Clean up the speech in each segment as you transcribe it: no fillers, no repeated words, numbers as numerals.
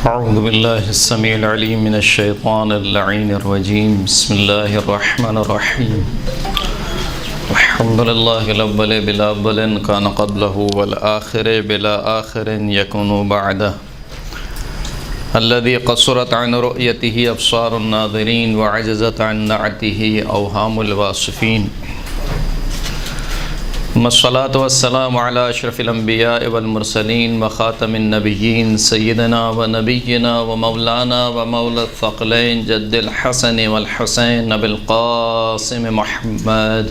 أعوذ بالله السميع العليم من الشيطان اللعين الرجيم. بسم الله الرحمن الرحيم. الحمد لله الأول بلا أول كان قبله والآخر بلا آخر يكون بعده الذي قصرت عن رؤيته أبصار الناظرين وعجزت عن نعته أوهام الواصفين. الصلاة والسلام على أشرف الأنبياء والمرسلين وخاتم النبيين سيدنا ونبينا ومولانا ومولى الثقلين جد الحسن والحسين أبي القاسم محمد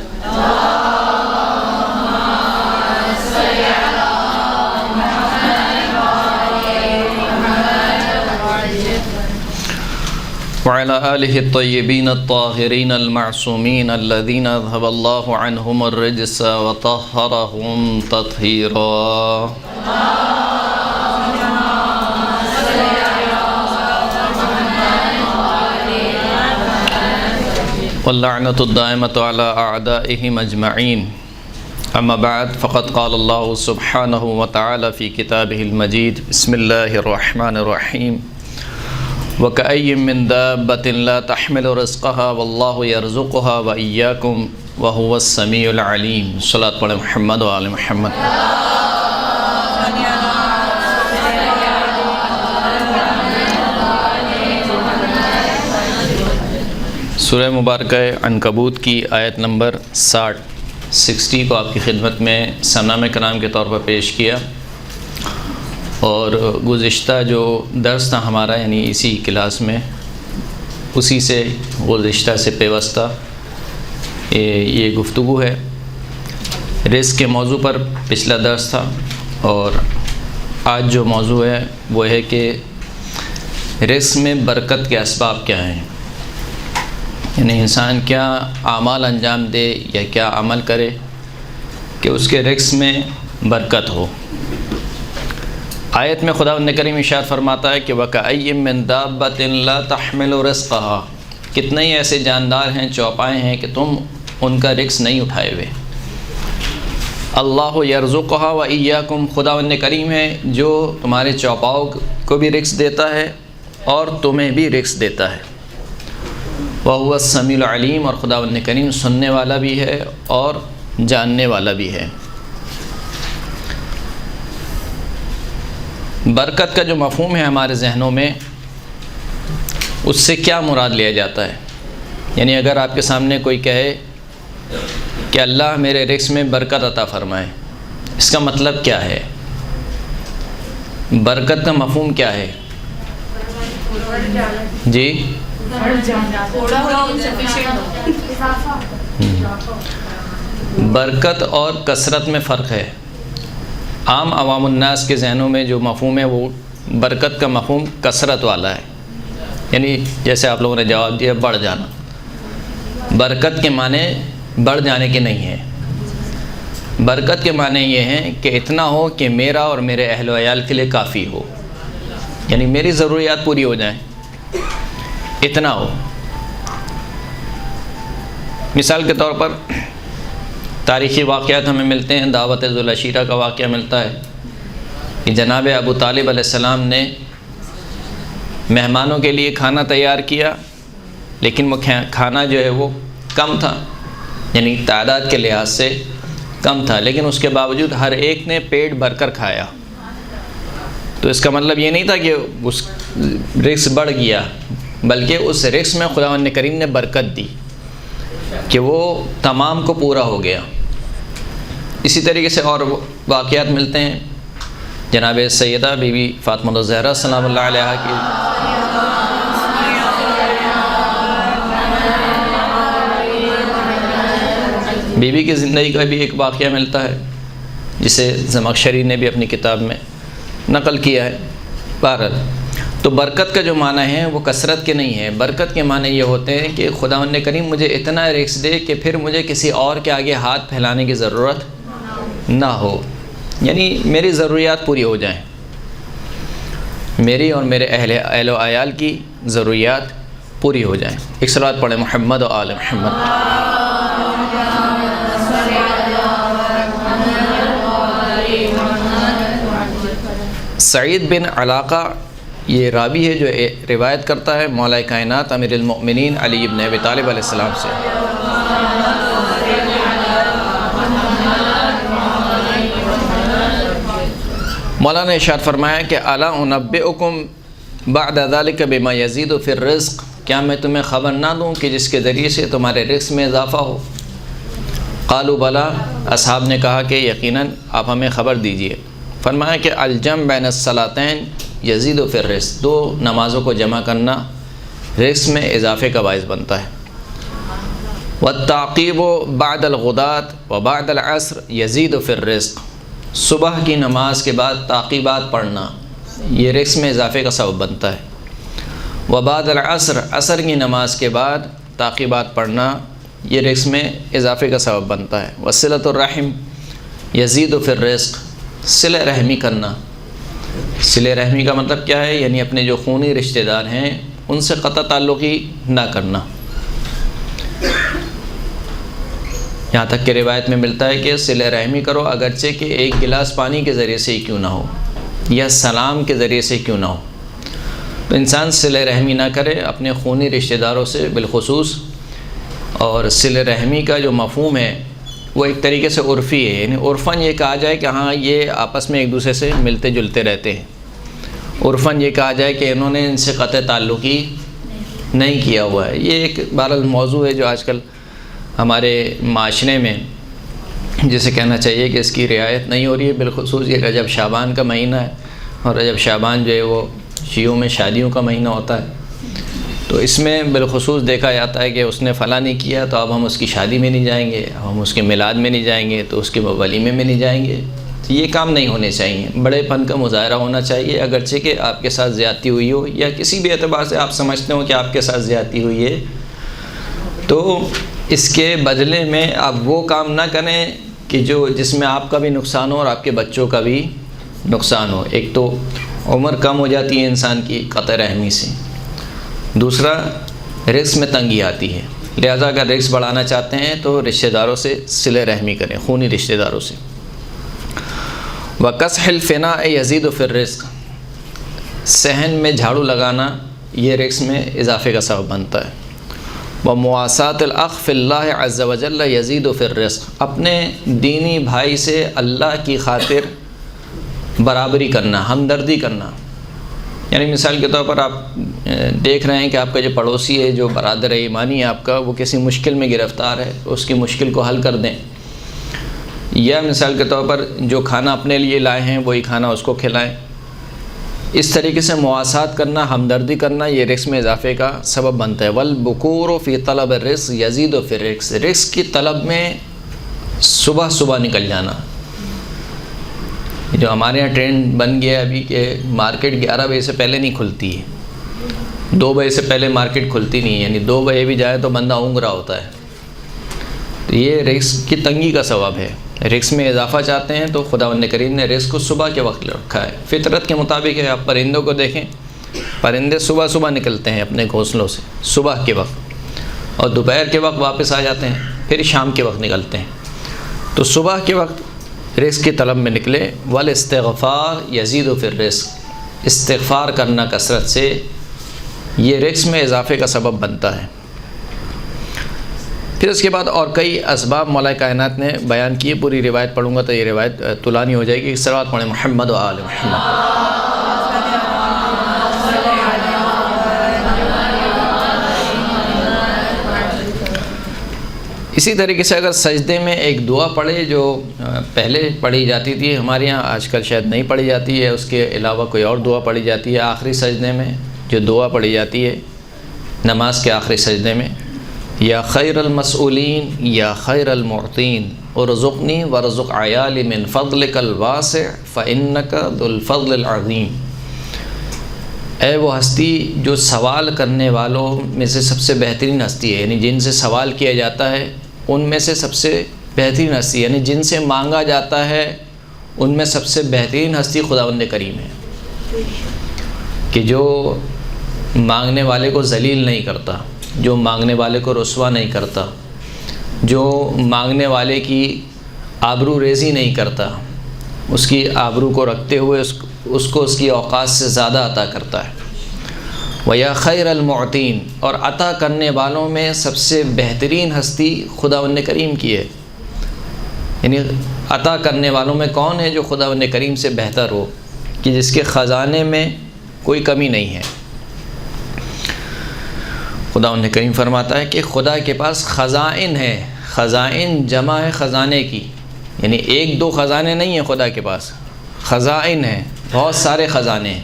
وعلى آله الطيبين الطاهرين المعصومين الذين أذهب الله عنهم الرجس وطهرهم تطهيرا. واللعنة الدائمة على أعدائهم أجمعين. أما بعد فقد قال الله سبحانه وتعالى في كتابه المجيد. بسم الله الرحمن الرحيم. وَكَأَيٍّ مِّن دَابَّةٍ لَا تَحْمِلُ رِزْقَهَا وَاللَّهُ يَرْزُقُهَا وَإِيَّاكُمْ وَهُوَ السَّمِيعُ الْعَلِيمُ. صلاۃ پڑھیں محمد و آل محمد. سورہ مبارکہ عنکبوت کی آیت نمبر 60 کو آپ کی خدمت میں سنامہ کرام کے طور پر پیش کیا، اور گزشتہ جو درس تھا ہمارا یعنی اسی کلاس میں اسی سے گزشتہ سے پیوستہ یہ گفتگو ہے. رزق کے موضوع پر پچھلا درس تھا، اور آج جو موضوع ہے وہ ہے کہ رزق میں برکت کے اسباب کیا ہیں، یعنی انسان کیا اعمال انجام دے یا کیا عمل کرے کہ اس کے رزق میں برکت ہو. آیت میں خداوند کریم ارشاد فرماتا ہے کہ وَكَأَيٍّ مِّن دَابَّةٍ لَا تَحْمِلُ رِزْقَهَا، کتنے ہی ایسے جاندار ہیں، چوپائے ہیں کہ تم ان کا رزق نہیں اٹھائے ہوئے. اللہ یرزقها وَإِيَّاكُمْ، خداوند کریم ہے جو تمہارے چوپاؤں کو بھی رزق دیتا ہے اور تمہیں بھی رزق دیتا ہے. وَهُوَ السَّمِيعُ الْعَلِيمُ، اور خداوند کریم سننے والا بھی ہے اور جاننے والا بھی ہے. برکت کا جو مفہوم ہے ہمارے ذہنوں میں، اس سے کیا مراد لیا جاتا ہے؟ یعنی اگر آپ کے سامنے کوئی کہے کہ اللہ میرے رزق میں برکت عطا فرمائے، اس کا مطلب کیا ہے؟ برکت کا مفہوم کیا ہے؟ جی برکت اور کثرت میں فرق ہے. عام عوام الناس کے ذہنوں میں جو مفہوم ہے وہ برکت کا مفہوم کثرت والا ہے، یعنی جیسے آپ لوگوں نے جواب دیا بڑھ جانا. برکت کے معنی بڑھ جانے کے نہیں ہیں. برکت کے معنی یہ ہیں کہ اتنا ہو کہ میرا اور میرے اہل و عیال کے لیے کافی ہو، یعنی میری ضروریات پوری ہو جائیں، اتنا ہو. مثال کے طور پر تاریخی واقعات ہمیں ملتے ہیں. دعوت ذوالعشیرہ کا واقعہ ملتا ہے کہ جناب ابو طالب علیہ السلام نے مہمانوں کے لیے کھانا تیار کیا، لیکن وہ کھانا جو ہے وہ کم تھا، یعنی تعداد کے لحاظ سے کم تھا، لیکن اس کے باوجود ہر ایک نے پیٹ بھر کر کھایا. تو اس کا مطلب یہ نہیں تھا کہ اس رزق بڑھ گیا، بلکہ اس رزق میں خداوند کریم نے برکت دی کہ وہ تمام کو پورا ہو گیا. اسی طریقے سے اور واقعات ملتے ہیں. جناب سیدہ بی بی فاطمہ الزہرا سلام اللہ علیہا کی بی بی کی زندگی کا بھی ایک واقعہ ملتا ہے، جسے زمخشری نے بھی اپنی کتاب میں نقل کیا ہے. بہرحال تو برکت کا جو معنی ہے وہ کثرت کے نہیں ہے. برکت کے معنی یہ ہوتے ہیں کہ خداوند کریم مجھے اتنا رزق دے کہ پھر مجھے کسی اور کے آگے ہاتھ پھیلانے کی ضرورت نہ ہو، یعنی میری ضروریات پوری ہو جائیں، میری اور میرے اہل و عیال کی ضروریات پوری ہو جائیں. ایک صلوات پڑھیں محمد و آل محمد. سعید بن علاقہ یہ راوی ہے جو روایت کرتا ہے مولا کائنات امیر المؤمنین علی ابن ابی طالب علیہ السلام سے۔ مولانا ارشاد فرمایا کہ الا انبئکم بعد ذلک بما یزید فی الرزق، کیا میں تمہیں خبر نہ دوں کہ جس کے ذریعے سے تمہارے رزق میں اضافہ ہو؟ قالوا بلا، اصحاب نے کہا کہ یقیناً آپ ہمیں خبر دیجئے۔ فرمایا کہ الجمع بین الصلاتین یزید فی الرزق، دو نمازوں کو جمع کرنا رزق میں اضافے کا باعث بنتا ہے۔ والتعقیب بعد الغداة وبعد العصر یزید فی الرزق، صبح کی نماز کے بعد تعقیبات پڑھنا یہ رزق میں اضافے کا سبب بنتا ہے۔ وبعد العصر، عصر کی نماز کے بعد تعقیبات پڑھنا یہ رزق میں اضافے کا سبب بنتا ہے۔ وصلۃ الرحم یزید فی الرزق، صلہ رحمی کرنا، صلہ رحمی کا مطلب کیا ہے؟ یعنی اپنے جو خونی رشتہ دار ہیں ان سے قطع تعلقی نہ کرنا۔ یہاں تک کہ روایت میں ملتا ہے کہ صلہ رحمی کرو اگرچہ کہ ایک گلاس پانی کے ذریعے سے ہی کیوں نہ ہو یا سلام کے ذریعے سے کیوں نہ ہو، تو انسان صلہ رحمی نہ کرے اپنے خونی رشتہ داروں سے بالخصوص۔ اور صلہ رحمی کا جو مفہوم ہے وہ ایک طریقے سے عرفی ہے، یعنی عرفاً یہ کہا جائے کہ ہاں یہ آپس میں ایک دوسرے سے ملتے جلتے رہتے ہیں، عرفاً یہ کہا جائے کہ انہوں نے ان سے قطع تعلقی نہیں کیا ہوا ہے۔ یہ ایک بہرحال موضوع ہے جو آج کل ہمارے معاشرے میں جسے کہنا چاہیے کہ اس کی رعایت نہیں ہو رہی ہے، بالخصوص یہ رجب شعبان کا مہینہ ہے، اور رجب شعبان جو ہے وہ شیعوں میں شادیوں کا مہینہ ہوتا ہے، تو اس میں بالخصوص دیکھا جاتا ہے کہ اس نے فلاں نہیں کیا تو اب ہم اس کی شادی میں نہیں جائیں گے، ہم اس کے میلاد میں نہیں جائیں گے، تو اس کے ولیمے میں نہیں جائیں گے۔ تو یہ کام نہیں ہونے چاہیے، بڑے پن کا مظاہرہ ہونا چاہیے، اگرچہ کہ آپ کے ساتھ زیادتی ہوئی ہو یا کسی بھی اعتبار سے آپ سمجھتے ہو کہ آپ کے ساتھ زیادتی ہوئی ہے، تو اس کے بدلے میں آپ وہ کام نہ کریں کہ جس میں آپ کا بھی نقصان ہو اور آپ کے بچوں کا بھی نقصان ہو۔ ایک تو عمر کم ہو جاتی ہے انسان کی قطع رحمی سے، دوسرا رزق میں تنگی آتی ہے، لہذا اگر رزق بڑھانا چاہتے ہیں تو رشتہ داروں سے صلہ رحمی کریں، خونی رشتہ داروں سے۔ وَقَصْحِ الْفِنَاءِ يَزِيدُ فِي الرِّزْقِ، صحن میں جھاڑو لگانا یہ رزق میں اضافے کا سبب بنتا ہے۔ وَمُوَاسَاةُ الْأَخْ فِي اللَّهِ عَزَّ وَجَلَّ يَزِيدُ فِي الرِّزْقِ، اپنے دینی بھائی سے اللہ کی خاطر برابری کرنا، ہمدردی کرنا، یعنی مثال کے طور پر آپ دیکھ رہے ہیں کہ آپ کا جو پڑوسی ہے، جو برادر ایمانی ہے آپ کا، وہ کسی مشکل میں گرفتار ہے، اس کی مشکل کو حل کر دیں، یا مثال کے طور پر جو کھانا اپنے لیے لائے ہیں وہی کھانا اس کو کھلائیں۔ اس طریقے سے مواسات کرنا، ہمدردی کرنا یہ رزق میں اضافے کا سبب بنتا ہے۔ وَالْبُكُورُ فِي طَلَبِ الرِّزْقِ يَزِيدُ فِي الرِّزْقِ، رزق کی طلب میں صبح صبح نکل جانا۔ جو ہمارے یہاں ٹرینڈ بن گیا ابھی کہ مارکیٹ 11 بجے سے پہلے نہیں کھلتی ہے، 2 بجے سے پہلے مارکیٹ کھلتی نہیں ہے، یعنی 2 بجے بھی جائے تو بندہ اونگ رہا ہوتا ہے، تو یہ رزق کی تنگی کا سبب ہے۔ رزق میں اضافہ چاہتے ہیں تو خداوند کریم نے رزق کو صبح کے وقت رکھا ہے، فطرت کے مطابق ہے۔ آپ پرندوں کو دیکھیں، پرندے صبح صبح نکلتے ہیں اپنے گھونسلوں سے صبح کے وقت، اور دوپہر کے وقت واپس آ جاتے ہیں، پھر شام کے وقت نکلتے ہیں۔ تو صبح کے وقت رزق کی طلب میں نکلے۔ والاستغفار یزید فی الرزق، استغفار کرنا کثرت سے یہ رزق میں اضافے کا سبب بنتا ہے۔ پھر اس کے بعد اور کئی اسباب مولا کائنات نے بیان کیے، پوری روایت پڑھوں گا تو یہ روایت طولانی ہو جائے گی۔ صلوات پڑھیں محمد و آل محمد۔ اسی طریقے سے اگر سجدے میں ایک دعا پڑھے جو پہلے پڑھی جاتی تھی، ہمارے یہاں آج کل شاید نہیں پڑھی جاتی ہے، اس کے علاوہ کوئی اور دعا پڑھی جاتی ہے آخری سجدے میں، جو دعا پڑھی جاتی ہے نماز کے آخری سجدے میں، یا خیر المسئولین یا خیر المعطین ارزقنی ورزق عیالی من فضلک الواسع فانک ذو الفضل العظیم، اے وہ ہستی جو سوال کرنے والوں میں سے سب سے بہترین ہستی ہے، یعنی جن سے سوال کیا جاتا ہے ان میں سے سب سے بہترین ہستی، یعنی جن سے مانگا جاتا ہے ان میں سب سے بہترین ہستی خداوند کریم ہے، کہ جو مانگنے والے کو ذلیل نہیں کرتا، جو مانگنے والے کو رسوا نہیں کرتا، جو مانگنے والے کی آبرو ریزی نہیں کرتا، اس کی آبرو کو رکھتے ہوئے اس کو اس کی اوقات سے زیادہ عطا کرتا ہے۔ وَيَا خَيْرَ الْمُعْطِينَ، اور عطا کرنے والوں میں سب سے بہترین ہستی خداوند کریم کی ہے۔ یعنی عطا کرنے والوں میں کون ہے جو خداوند کریم سے بہتر ہو، کہ جس کے خزانے میں کوئی کمی نہیں ہے۔ خداوند کریم فرماتا ہے کہ خدا کے پاس خزائن ہے، خزائن جمع ہے خزانے کی، یعنی ایک دو خزانے نہیں ہیں خدا کے پاس، خزائن ہیں، بہت سارے خزانے ہیں۔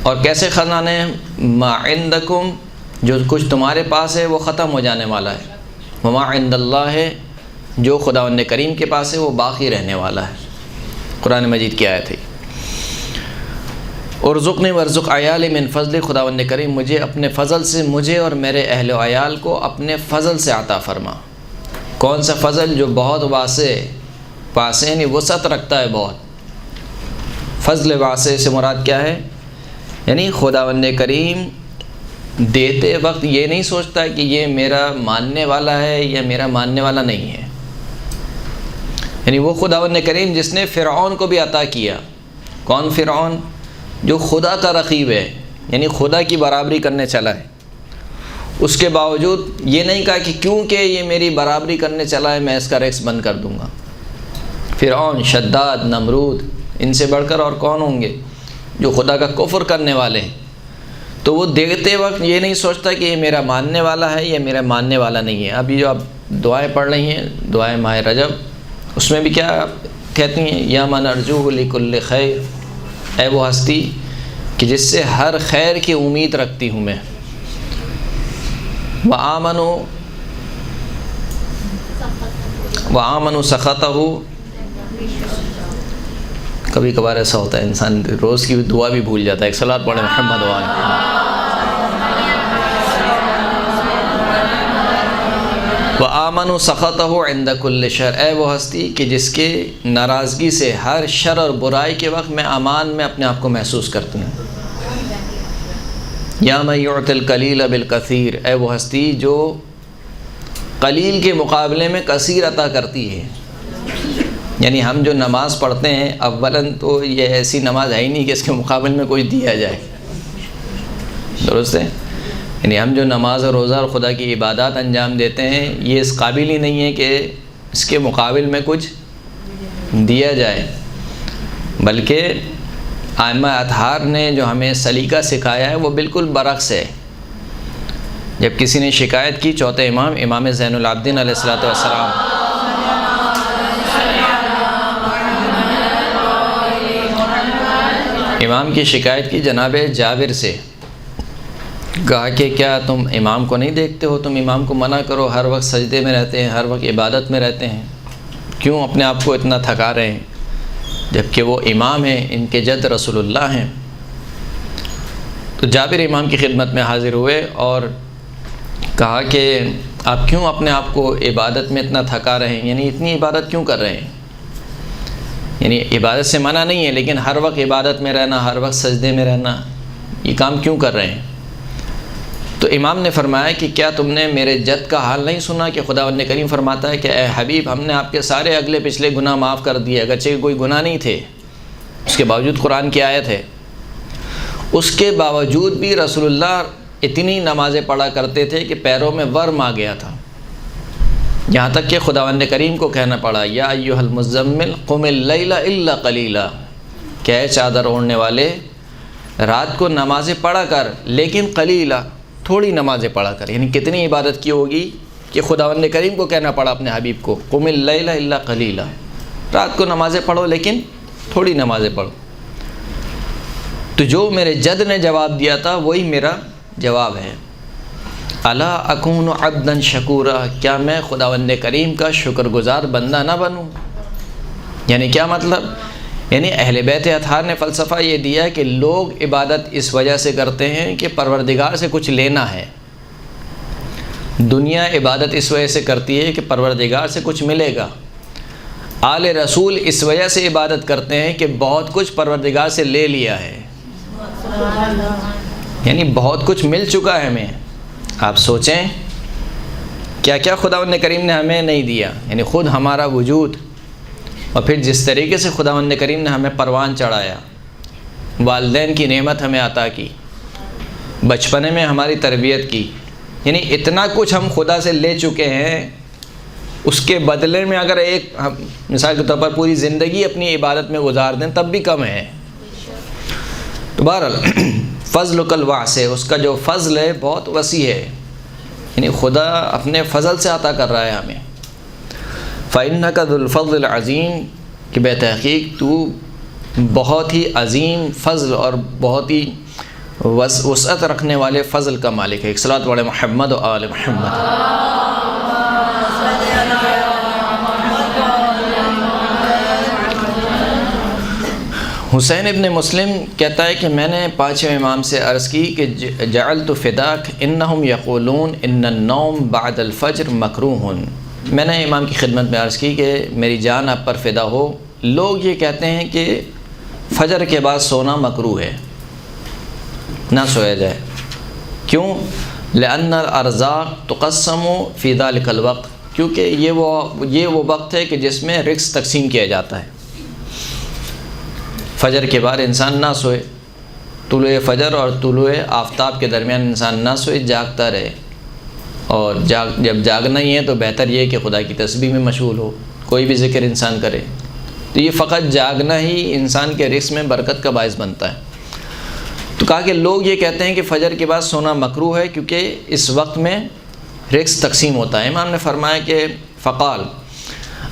اور کیسے خزانے ہیں؟ ما عندکم، جو کچھ تمہارے پاس ہے وہ ختم ہو جانے والا ہے، وما عند اللہ ہے، جو خداوند کریم کے پاس ہے وہ باقی رہنے والا ہے۔ قرآن مجید کی آیت ہے۔ ارزقنی ورزق عیالی من فضل، خداوند کریم مجھے اپنے فضل سے، مجھے اور میرے اہل و عیال کو اپنے فضل سے عطا فرما۔ کون سا فضل؟ جو بہت واسع یعنی وسعت رکھتا ہے بہت۔ فضل واسع سے مراد کیا ہے؟ یعنی خداوند کریم دیتے وقت یہ نہیں سوچتا کہ یہ میرا ماننے والا ہے یا میرا ماننے والا نہیں ہے۔ یعنی وہ خداوند کریم جس نے فرعون کو بھی عطا کیا۔ کون فرعون؟ جو خدا کا رقیب ہے، یعنی خدا کی برابری کرنے چلا ہے، اس کے باوجود یہ نہیں کہا کہ کیونکہ یہ میری برابری کرنے چلا ہے میں اس کا ریکس بند کر دوں گا۔ فرعون، شداد، نمرود، ان سے بڑھ کر اور کون ہوں گے جو خدا کا کفر کرنے والے ہیں۔ تو وہ دیکھتے وقت یہ نہیں سوچتا کہ یہ میرا ماننے والا ہے یا میرا ماننے والا نہیں ہے۔ ابھی جو آپ دعائیں پڑھ رہی ہیں، دعائیں ماہ رجب، اس میں بھی کیا کہتی ہیں؟ یا من ارجوہ لکل خیر، اے وہ ہستی کہ جس سے ہر خیر کی امید رکھتی ہوں میں۔ وآمنوا سخطہ، کبھی کبھار ایسا ہوتا ہے انسان روز کی دعا بھی بھول جاتا ہے۔ ایک صلاۃ پڑھیں محمد وآمنوا سخطہ عند کل شر، اے وہ ہستی کہ جس کے ناراضگی سے ہر شر اور برائی کے وقت میں امان میں اپنے آپ کو محسوس کرتی ہوں۔ یا من یعطی القلیل بالکثیر، اے وہ ہستی جو قلیل کے مقابلے میں کثیر عطا کرتی ہے۔ یعنی ہم جو نماز پڑھتے ہیں، اولاً تو یہ ایسی نماز ہے ہی نہیں کہ اس کے مقابل میں کچھ دیا جائے، درست ہے؟ یعنی ہم جو نماز اور روزہ اور خدا کی عبادات انجام دیتے ہیں، یہ اس قابل ہی نہیں ہے کہ اس کے مقابل میں کچھ دیا جائے، بلکہ ائمہ اطہار نے جو ہمیں سلیقہ سکھایا ہے وہ بالکل برعکس ہے۔ جب کسی نے شکایت کی، چوتھے امام زین العابدین علیہ الصلوۃ والسلام، امام کی شکایت کی جناب جابر سے، کہا کہ کیا تم امام کو نہیں دیکھتے ہو؟ تم امام کو منع کرو، ہر وقت سجدے میں رہتے ہیں، ہر وقت عبادت میں رہتے ہیں، کیوں اپنے آپ کو اتنا تھکا رہے ہیں؟ جبکہ وہ امام ہیں، ان کے جد رسول اللہ ہیں۔ تو جابر امام کی خدمت میں حاضر ہوئے اور کہا کہ آپ کیوں اپنے آپ کو عبادت میں اتنا تھکا رہے ہیں؟ یعنی اتنی عبادت کیوں کر رہے ہیں؟ یعنی عبادت سے منع نہیں ہے، لیکن ہر وقت عبادت میں رہنا، ہر وقت سجدے میں رہنا، یہ کام کیوں کر رہے ہیں؟ تو امام نے فرمایا کہ کیا تم نے میرے جد کا حال نہیں سنا کہ خداوند کریم فرماتا ہے کہ اے حبیب، ہم نے آپ کے سارے اگلے پچھلے گناہ معاف کر دیے، اگرچہ کوئی گناہ نہیں تھے، اس کے باوجود قرآن کی آیت ہے، اس کے باوجود بھی رسول اللہ اتنی نمازیں پڑھا کرتے تھے کہ پیروں میں ورم آ گیا تھا، یہاں تک کہ خداوند کریم کو کہنا پڑا یا ایھا المزمل قم اللیل الا قلیلا، کہ اے چادر اوڑھنے والے رات کو نمازیں پڑھا کر لیکن قلیلا، تھوڑی نمازیں پڑھا کر۔ یعنی کتنی عبادت کی ہوگی کہ خداوند کریم کو کہنا پڑا اپنے حبیب کو قم اللیل الا قلیلا، رات کو نمازیں پڑھو لیکن تھوڑی نمازیں پڑھو۔ تو جو میرے جد نے جواب دیا تھا وہی میرا جواب ہے، الا اکون عبدا شکورا، کیا میں خداوند کریم کا شکر گزار بندہ نہ بنوں؟ یعنی کیا مطلب؟ یعنی اہل بیت اطہار نے فلسفہ یہ دیا کہ لوگ عبادت اس وجہ سے کرتے ہیں کہ پروردگار سے کچھ لینا ہے، دنیا عبادت اس وجہ سے کرتی ہے کہ پروردگار سے کچھ ملے گا، آل رسول اس وجہ سے عبادت کرتے ہیں کہ بہت کچھ پروردگار سے لے لیا ہے، یعنی بہت کچھ مل چکا ہے ہمیں۔ آپ سوچیں کیا کیا خداوند کریم نے ہمیں نہیں دیا، یعنی خود ہمارا وجود، اور پھر جس طریقے سے خداوند کریم نے ہمیں پروان چڑھایا، والدین کی نعمت ہمیں عطا کی، بچپنے میں ہماری تربیت کی، یعنی اتنا کچھ ہم خدا سے لے چکے ہیں، اس کے بدلے میں اگر ایک مثال کے طور پر پوری زندگی اپنی عبادت میں گزار دیں تب بھی کم ہے۔ تو بہرحال فضل کل واسع، اس کا جو فضل ہے بہت وسیع ہے، یعنی خدا اپنے فضل سے عطا کر رہا ہے ہمیں۔ فَإِنَّكَ ذُو الْفَضْلِ الْعَظِيمِ، کہ بے تحقیق تو بہت ہی عظیم فضل اور بہت ہی وسعت رکھنے والے فضل کا مالک ہے۔ ایک صلاۃ والے محمد و آل محمد۔ حسین ابن مسلم کہتا ہے کہ میں نے پانچویں امام سے عرض کی کہ جعلت فداک انہم یقولون ان النوم بعد الفجر مکروہ۔ میں نے امام کی خدمت میں عرض کی کہ میری جان آپ پر فدا ہو، لوگ یہ کہتے ہیں کہ فجر کے بعد سونا مکروہ ہے، نہ سویا جائے۔ کیوں؟ لأن الارزاق تقسم فی ذلک الوقت، کیونکہ یہ وہ وقت ہے کہ جس میں رزق تقسیم کیا جاتا ہے۔ فجر کے بعد انسان نہ سوئے، طلوع فجر اور طلوع آفتاب کے درمیان انسان نہ سوئے، جاگتا رہے، اور جب جاگنا ہی ہے تو بہتر یہ ہے کہ خدا کی تسبیح میں مشغول ہو، کوئی بھی ذکر انسان کرے۔ تو یہ فقط جاگنا ہی انسان کے رزق میں برکت کا باعث بنتا ہے۔ تو کہا کہ لوگ یہ کہتے ہیں کہ فجر کے بعد سونا مکروہ ہے کیونکہ اس وقت میں رزق تقسیم ہوتا ہے۔ امام نے فرمایا کہ فقال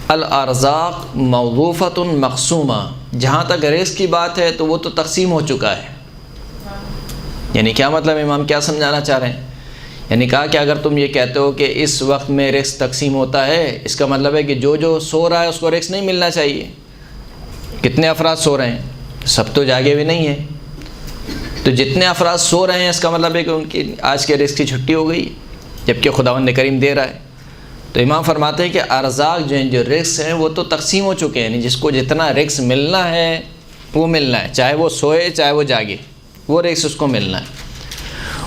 الارزاق موضوفۃ مقسومہ، جہاں تک رزق کی بات ہے تو وہ تو تقسیم ہو چکا ہے۔ یعنی کیا مطلب امام کیا سمجھانا چاہ رہے ہیں؟ یعنی کہا کہ اگر تم یہ کہتے ہو کہ اس وقت میں رزق تقسیم ہوتا ہے، اس کا مطلب ہے کہ جو سو رہا ہے اس کو رزق نہیں ملنا چاہیے۔ کتنے افراد سو رہے ہیں؟ سب تو جاگے ہوئے نہیں ہیں، تو جتنے افراد سو رہے ہیں اس کا مطلب ہے کہ ان کی آج کے رزق کی چھٹی ہو گئی، جبکہ خداوند کریم دے رہا ہے۔ تو امام فرماتے ہیں کہ ارزاق جو ہیں، جو رزق ہیں، وہ تو تقسیم ہو چکے ہیں، یعنی جس کو جتنا رزق ملنا ہے وہ ملنا ہے، چاہے وہ سوئے چاہے وہ جاگے، وہ رزق اس کو ملنا ہے۔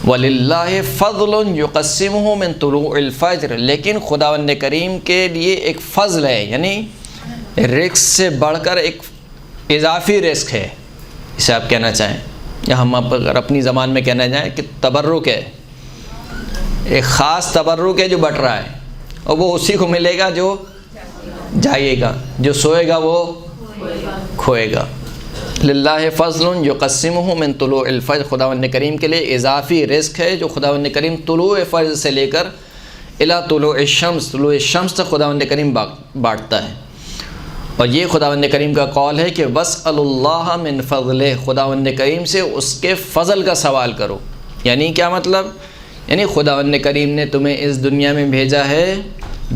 وَلِلَّهِ فَضْلٌ يُقَسِّمُهُ مِن طُلُوعِ الْفَجْرِ، لیکن خداوند کریم کے لیے ایک فضل ہے، یعنی رزق سے بڑھ کر ایک اضافی رزق ہے، اسے آپ کہنا چاہیں، یا ہم اگر اپنی زبان میں کہنا چاہیں کہ تبرک ہے، ایک خاص تبرک ہے جو بٹ رہا ہے، اور وہ اسی کو ملے گا جو جائے گا، جو سوئے گا وہ کھوئے گا۔ للہ فضل یقسمہ من طلوع الفجر، خداوند کریم کے لیے اضافی رزق ہے جو خداوند کریم طلوع فجر سے لے کر الی طلوع الشمس، طلوع الشمس تک خداوند کریم بانٹتا ہے۔ اور یہ خداوند کریم کا قول ہے کہ واسأل اللہ من فضلہ، خداوند کریم سے اس کے فضل کا سوال کرو۔ یعنی کیا مطلب؟ یعنی خداوند کریم نے تمہیں اس دنیا میں بھیجا ہے،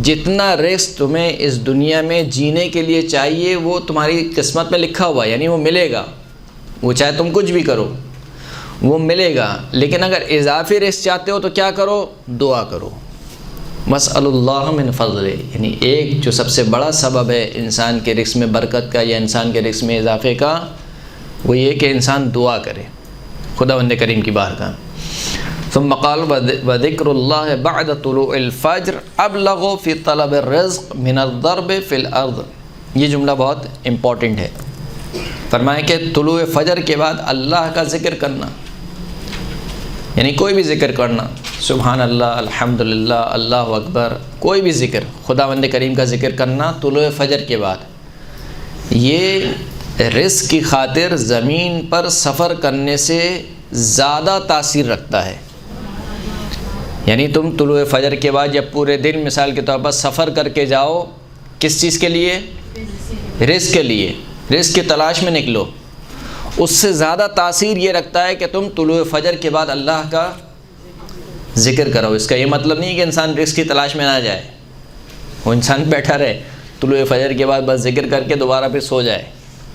جتنا رزق تمہیں اس دنیا میں جینے کے لیے چاہیے وہ تمہاری قسمت میں لکھا ہوا ہے، یعنی وہ ملے گا، وہ چاہے تم کچھ بھی کرو وہ ملے گا۔ لیکن اگر اضافی رزق چاہتے ہو تو کیا کرو؟ دعا کرو۔ واسأل اللہ من فضلہ، یعنی ایک جو سب سے بڑا سبب ہے انسان کے رزق میں برکت کا یا انسان کے رزق میں اضافے کا، وہ یہ کہ انسان دعا کرے خداوند کریم کی بارگاہ۔ ثم قال وذکر اللہ بعد طلوع الفجر ابلغ فی طلب الرزق من الضرب فی الارض، یہ جملہ بہت امپورٹنٹ ہے۔ فرمائے کہ طلوع فجر کے بعد اللہ کا ذکر کرنا، یعنی کوئی بھی ذکر کرنا، سبحان اللہ، الحمدللہ، اللہ اکبر، کوئی بھی ذکر، خداوند کریم کا ذکر کرنا طلوع فجر کے بعد، یہ رزق کی خاطر زمین پر سفر کرنے سے زیادہ تاثیر رکھتا ہے۔ یعنی تم طلوع فجر کے بعد جب پورے دن مثال کے طور پر سفر کر کے جاؤ، کس چیز کے لیے؟ رزق کے لیے، رزق کی تلاش میں نکلو، اس سے زیادہ تاثیر یہ رکھتا ہے کہ تم طلوع فجر کے بعد اللہ کا ذکر کرو۔ اس کا یہ مطلب نہیں کہ انسان رزق کی تلاش میں نہ جائے، وہ انسان بیٹھا رہے طلوع فجر کے بعد بس ذکر کر کے دوبارہ پھر سو جائے،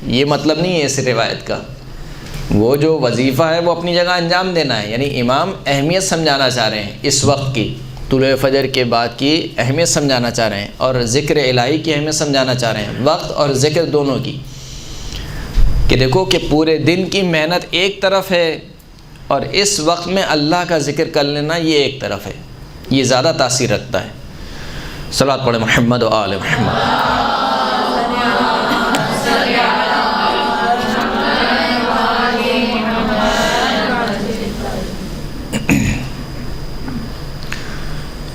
یہ مطلب نہیں ہے اس روایت کا۔ وہ جو وظیفہ ہے وہ اپنی جگہ انجام دینا ہے، یعنی امام اہمیت سمجھانا چاہ رہے ہیں اس وقت کی، طلوع فجر کے بعد کی اہمیت سمجھانا چاہ رہے ہیں، اور ذکر الہی کی اہمیت سمجھانا چاہ رہے ہیں، وقت اور ذکر دونوں کی، کہ دیکھو کہ پورے دن کی محنت ایک طرف ہے اور اس وقت میں اللہ کا ذکر کر لینا یہ ایک طرف ہے، یہ زیادہ تاثیر رکھتا ہے۔ صلوات پڑھیں محمد و آل محمد۔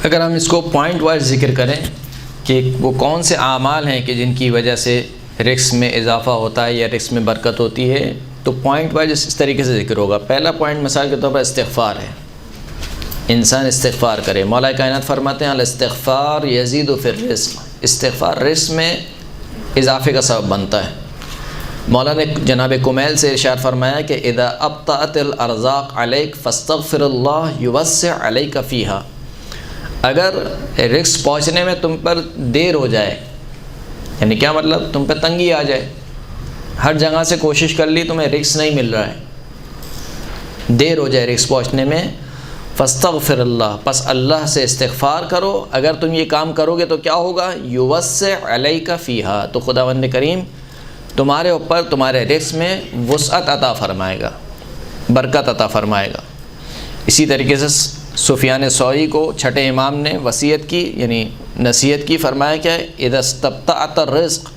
اگر ہم اس کو پوائنٹ وائز ذکر کریں کہ وہ کون سے اعمال ہیں کہ جن کی وجہ سے رزق میں اضافہ ہوتا ہے یا رزق میں برکت ہوتی ہے، تو پوائنٹ وائز اس طریقے سے ذکر ہوگا۔ پہلا پوائنٹ مثال کے طور پر استغفار ہے، انسان استغفار کرے۔ مولا کائنات فرماتے ہیں الاستغفار یزید فی الرزق، استغفار رزق میں اضافے کا سبب بنتا ہے۔ مولا نے جناب کمیل سے ارشاد فرمایا کہ اذا ابطأت الارزاق علیک فاستغفر اللہ یوسع علیک فیہا، اگر رزق پہنچنے میں تم پر دیر ہو جائے، یعنی کیا مطلب، تم پہ تنگی آ جائے، ہر جگہ سے کوشش کر لی تمہیں رزق نہیں مل رہا ہے، دیر ہو جائے رزق پہنچنے میں، فاستغفر اللہ، پس اللہ سے استغفار کرو۔ اگر تم یہ کام کرو گے تو کیا ہوگا، یوسع علیک فیہا، تو خداوند کریم تمہارے اوپر تمہارے رزق میں وسعت عطا فرمائے گا، برکت عطا فرمائے گا۔ اسی طریقے سے سفیان ثوری کو چھٹے امام نے وصیت کی، یعنی نصیحت کی، فرمایا کہ اذا استبطأت الرزق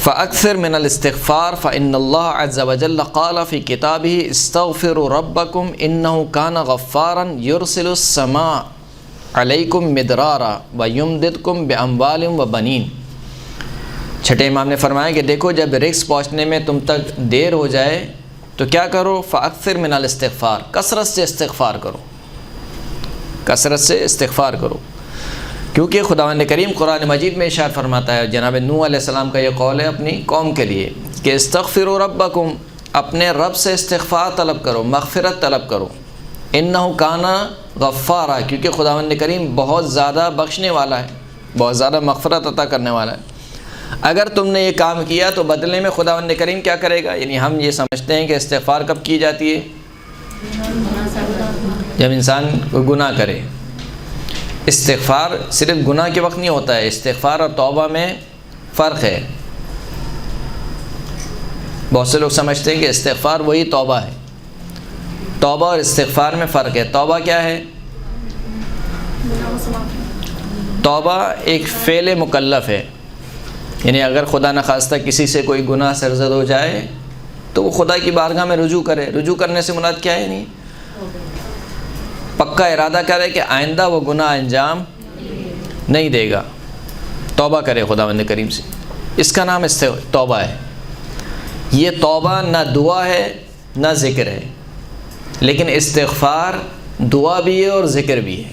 فاکثر من الاستغفار فإن اللہ عز وجل قال فی کتابہ استغفروا ربکم انہ کان غفارا یرسل السماء علیکم مدرارا ویمددکم باموال وبنین۔ چھٹے امام نے فرمایا کہ دیکھو جب رزق پہنچنے میں تم تک دیر ہو جائے تو کیا کرو، فاکثر من الاستغفار، کثرت سے استغفار کرو، کثرت سے استغفار کرو، کیونکہ خداوند کریم قرآن مجید میں ارشاد فرماتا ہے، جناب نوح علیہ السلام کا یہ قول ہے اپنی قوم کے لیے کہ استغفروا ربکم، اپنے رب سے استغفار طلب کرو، مغفرت طلب کرو، انہ کان غفارا، کیونکہ خداوند کریم بہت زیادہ بخشنے والا ہے، بہت زیادہ مغفرت عطا کرنے والا ہے۔ اگر تم نے یہ کام کیا تو بدلے میں خداوند کریم کیا کرے گا، یعنی ہم یہ سمجھتے ہیں کہ استغفار کب کی جاتی ہے، جب انسان گناہ کرے۔ استغفار صرف گناہ کے وقت نہیں ہوتا ہے، استغفار اور توبہ میں فرق ہے۔ بہت سے لوگ سمجھتے ہیں کہ استغفار وہی توبہ ہے، توبہ اور استغفار میں فرق ہے۔ توبہ کیا ہے، توبہ ایک فعل مکلف ہے، یعنی اگر خدا نخواستہ کسی سے کوئی گناہ سرزد ہو جائے تو وہ خدا کی بارگاہ میں رجوع کرے۔ رجوع کرنے سے مراد کیا ہے، نہیں پکا ارادہ کرے کہ آئندہ وہ گناہ انجام نہیں دے گا، توبہ کرے خداوند کریم سے، اس کا نام توبہ ہے۔ یہ توبہ نہ دعا ہے نہ ذکر ہے، لیکن استغفار دعا بھی ہے اور ذکر بھی ہے،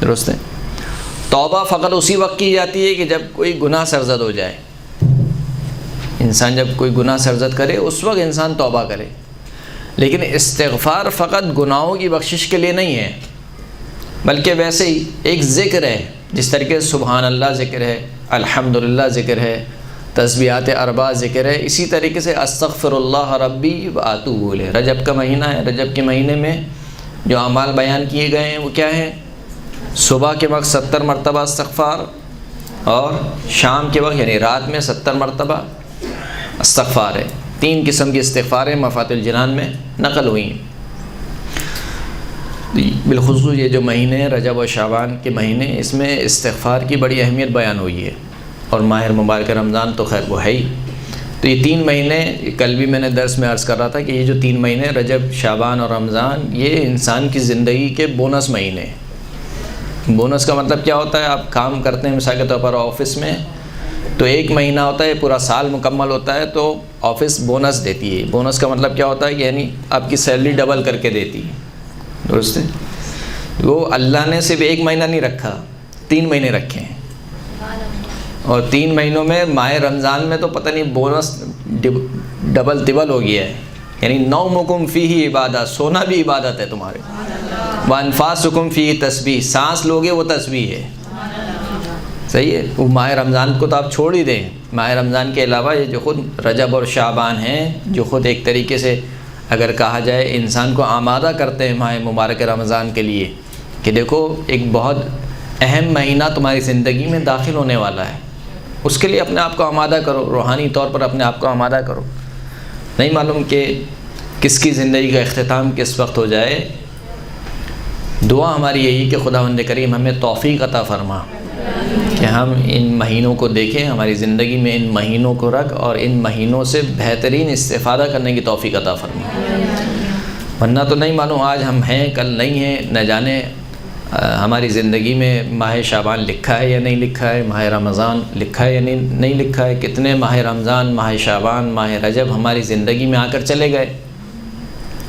درست ہے۔ توبہ فقط اسی وقت کی جاتی ہے کہ جب کوئی گناہ سرزد ہو جائے، انسان جب کوئی گناہ سرزد کرے اس وقت انسان توبہ کرے، لیکن استغفار فقط گناہوں کی بخشش کے لیے نہیں ہے، بلکہ ویسے ہی ایک ذکر ہے، جس طریقے سے سبحان اللہ ذکر ہے، الحمدللہ ذکر ہے، تسبیحات اربع ذکر ہے، اسی طریقے سے استغفر اللہ ربی واتوب الیہ۔ رجب کا مہینہ ہے، رجب کے مہینے میں جو اعمال بیان کیے گئے ہیں وہ کیا ہیں، صبح کے وقت 70 مرتبہ استغفار اور شام کے وقت یعنی رات میں 70 مرتبہ استغفار ہے۔ 3 قسم کی استغفاریں مفاتیح الجنان میں نقل ہوئی ہیں۔ بالخصوص یہ جو مہینے ہیں رجب و شعبان کے مہینے، اس میں استغفار کی بڑی اہمیت بیان ہوئی ہے، اور ماہ مبارک رمضان تو خیر وہ ہے ہی۔ تو یہ 3 مہینے، کل بھی میں نے درس میں عرض کر رہا تھا کہ یہ جو 3 مہینے رجب، شعبان اور رمضان، یہ انسان کی زندگی کے بونس مہینے ہیں۔ بونس کا مطلب کیا ہوتا ہے، آپ کام کرتے ہیں مثال کے طور پر آفس میں، تو 1 مہینہ ہوتا ہے، پورا سال مکمل ہوتا ہے تو آفس بونس دیتی ہے۔ بونس کا مطلب کیا ہوتا ہے کہ یعنی آپ کی سیلری ڈبل کر کے دیتی ہے، درست ہے۔ وہ اللہ نے صرف 1 مہینہ نہیں رکھا، 3 مہینے رکھے ہیں، اور 3 مہینوں میں ماہ رمضان میں تو پتہ نہیں بونس ڈبل تبل ہو گیا ہے، یعنی نومکم فیہ عبادت، سونا بھی عبادت ہے تمہارے، وانفاسکم فیہ تسبیح، سانس لوگے وہ تسبیح ہے، صحیح ہے۔ وہ ماہ رمضان کو تو آپ چھوڑ ہی دیں، ماہ رمضان کے علاوہ یہ جو خود رجب اور شعبان ہیں، جو خود ایک طریقے سے اگر کہا جائے انسان کو آمادہ کرتے ہیں ماہ مبارک رمضان کے لیے، کہ دیکھو ایک بہت اہم مہینہ تمہاری زندگی میں داخل ہونے والا ہے، اس کے لیے اپنے آپ کو آمادہ کرو، روحانی طور پر اپنے آپ کو آمادہ کرو۔ نہیں معلوم کہ کس کی زندگی کا اختتام کس وقت ہو جائے۔ دعا ہماری یہی کہ خداوند کریم ہمیں توفیق عطا فرما کہ ہم ان مہینوں کو دیکھیں، ہماری زندگی میں ان مہینوں کو رکھ، اور ان مہینوں سے بہترین استفادہ کرنے کی توفیق عطا فرما۔ ورنہ تو نہیں معلوم آج ہم ہیں کل نہیں ہیں، نہ جانے ہماری زندگی میں ماہ شعبان لکھا ہے یا نہیں لکھا ہے، ماہ رمضان لکھا ہے یا نہیں لکھا ہے، کتنے ماہ رمضان، ماہ شعبان، ماہ رجب ہماری زندگی میں آ کر چلے گئے